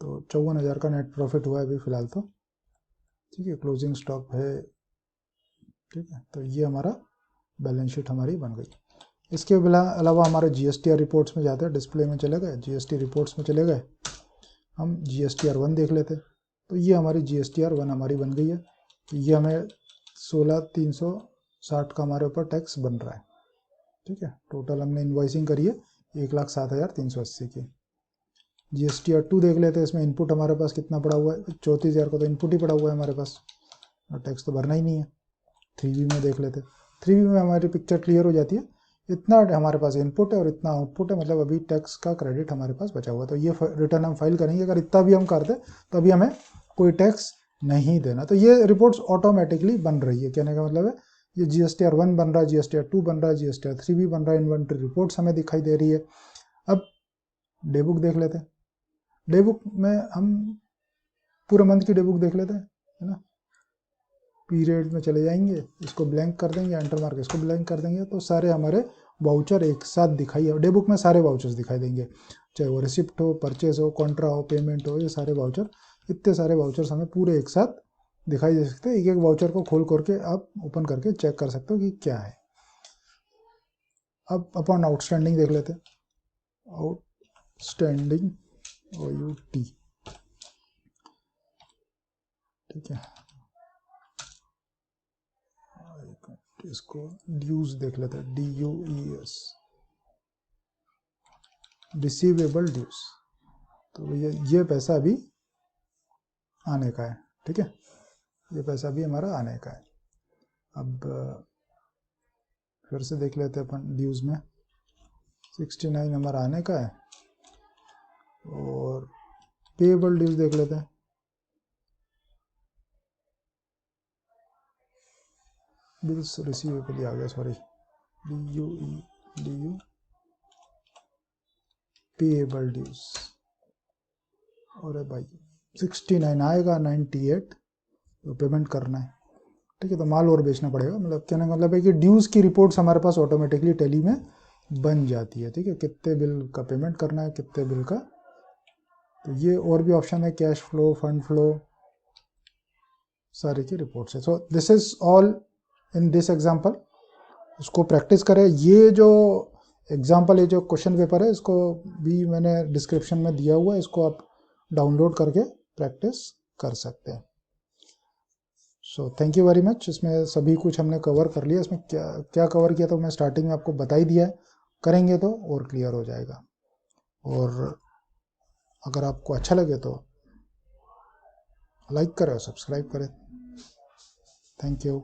तो 54,000 का नेट प्रॉफिट हुआ है अभी फ़िलहाल तो, ठीक है। क्लोजिंग स्टॉक है, ठीक है। तो ये हमारा बैलेंस शीट हमारी बन गई। इसके अलावा हमारे GSTR रिपोर्ट्स में जाते हैं, डिस्प्ले में चले गए, GST रिपोर्ट्स में चले गए, हम GSTR1 देख लेते। तो ये हमारी GSTR1 हमारी बन गई है। तो ये हमें 16,360 का हमारे ऊपर टैक्स बन रहा है, ठीक है। टोटल हमने इन्वॉइसिंग करी है 1,07,380 की। GSTR2 देख लेते हैं, इसमें इनपुट हमारे पास कितना पड़ा हुआ है, 34,000 का तो इनपुट ही पड़ा हुआ है हमारे पास, और टैक्स तो भरना ही नहीं है। 3B में देख लेते, 3B में हमारी पिक्चर क्लियर हो जाती है। इतना हमारे पास इनपुट है और इतना आउटपुट है, मतलब अभी टैक्स का क्रेडिट हमारे पास बचा हुआ है। तो ये रिटर्न हम फाइल करेंगे। अगर इतना भी हम करते तो अभी हमें कोई टैक्स नहीं देना। तो ये रिपोर्ट्स ऑटोमेटिकली बन रही है, कहने का मतलब है ये GSTR1 बन रहा है, GSTR2 बन रहा है, GSTR3 बन रहा है, इन्वेंट्री रिपोर्ट्स हमें दिखाई दे रही है। अब डे बुक देख लेते हैं। डे बुक में हम पूरे मंथ की डे बुक देख लेते हैं, है ना। पीरियड में चले जाएंगे, इसको ब्लैंक कर देंगे, एंटर मार के इसको ब्लैंक कर देंगे, तो सारे हमारे वाउचर एक साथ दिखाई, डे बुक में सारे वाउचर्स दिखाई देंगे, चाहे वो रिसिप्ट हो, परचेज हो, कॉन्ट्रा हो, पेमेंट हो, ये सारे वाउचर, इतने सारे वाउचर्स हमें पूरे एक साथ दिखाई दे सकते हैं। एक एक वाउचर को खोल करके आप ओपन करके चेक कर सकते हो कि क्या है। अब अपन आउटस्टैंडिंग देख लेते हैं। आउटस्टैंडिंग OUT, ठीक है। इसको ड्यूज देख लेते हैं, DUES, रिसीवेबल ड्यूज। तो ये पैसा अभी आने का है, ठीक है। ये पैसा भी हमारा आने का है। अब फिर से देख लेते हैं अपन ड्यूज में, 69 हमारा आने का है। और पेएबल ड्यूज देख लेते हैं, बिल्स रिसीवेबल ही आ गया, सॉरी, DU पेएबल ड्यूज। और भाई 69 आएगा, 98 तो पेमेंट करना है, ठीक है। तो माल और बेचना पड़ेगा, मतलब कहने का मतलब है कि ड्यूज़ की रिपोर्ट्स हमारे पास ऑटोमेटिकली टैली में बन जाती है, ठीक है। कितने बिल का पेमेंट करना है, कितने बिल का। तो ये और भी ऑप्शन है, कैश फ्लो, फंड फ्लो, सारे की रिपोर्ट्स है। So this is all in this example. इसको प्रैक्टिस करें। ये जो एग्जाम्पल, ये जो क्वेश्चन पेपर है, इसको भी मैंने डिस्क्रिप्शन में दिया हुआ है, इसको आप डाउनलोड करके प्रैक्टिस कर सकते हैं। So thank you very much. इसमें सभी कुछ हमने कवर कर लिया। इसमें क्या क्या कवर किया तो मैं स्टार्टिंग में आपको बता ही दिया है, करेंगे तो और क्लियर हो जाएगा। और अगर आपको अच्छा लगे तो लाइक करें और सब्सक्राइब करें। Thank you.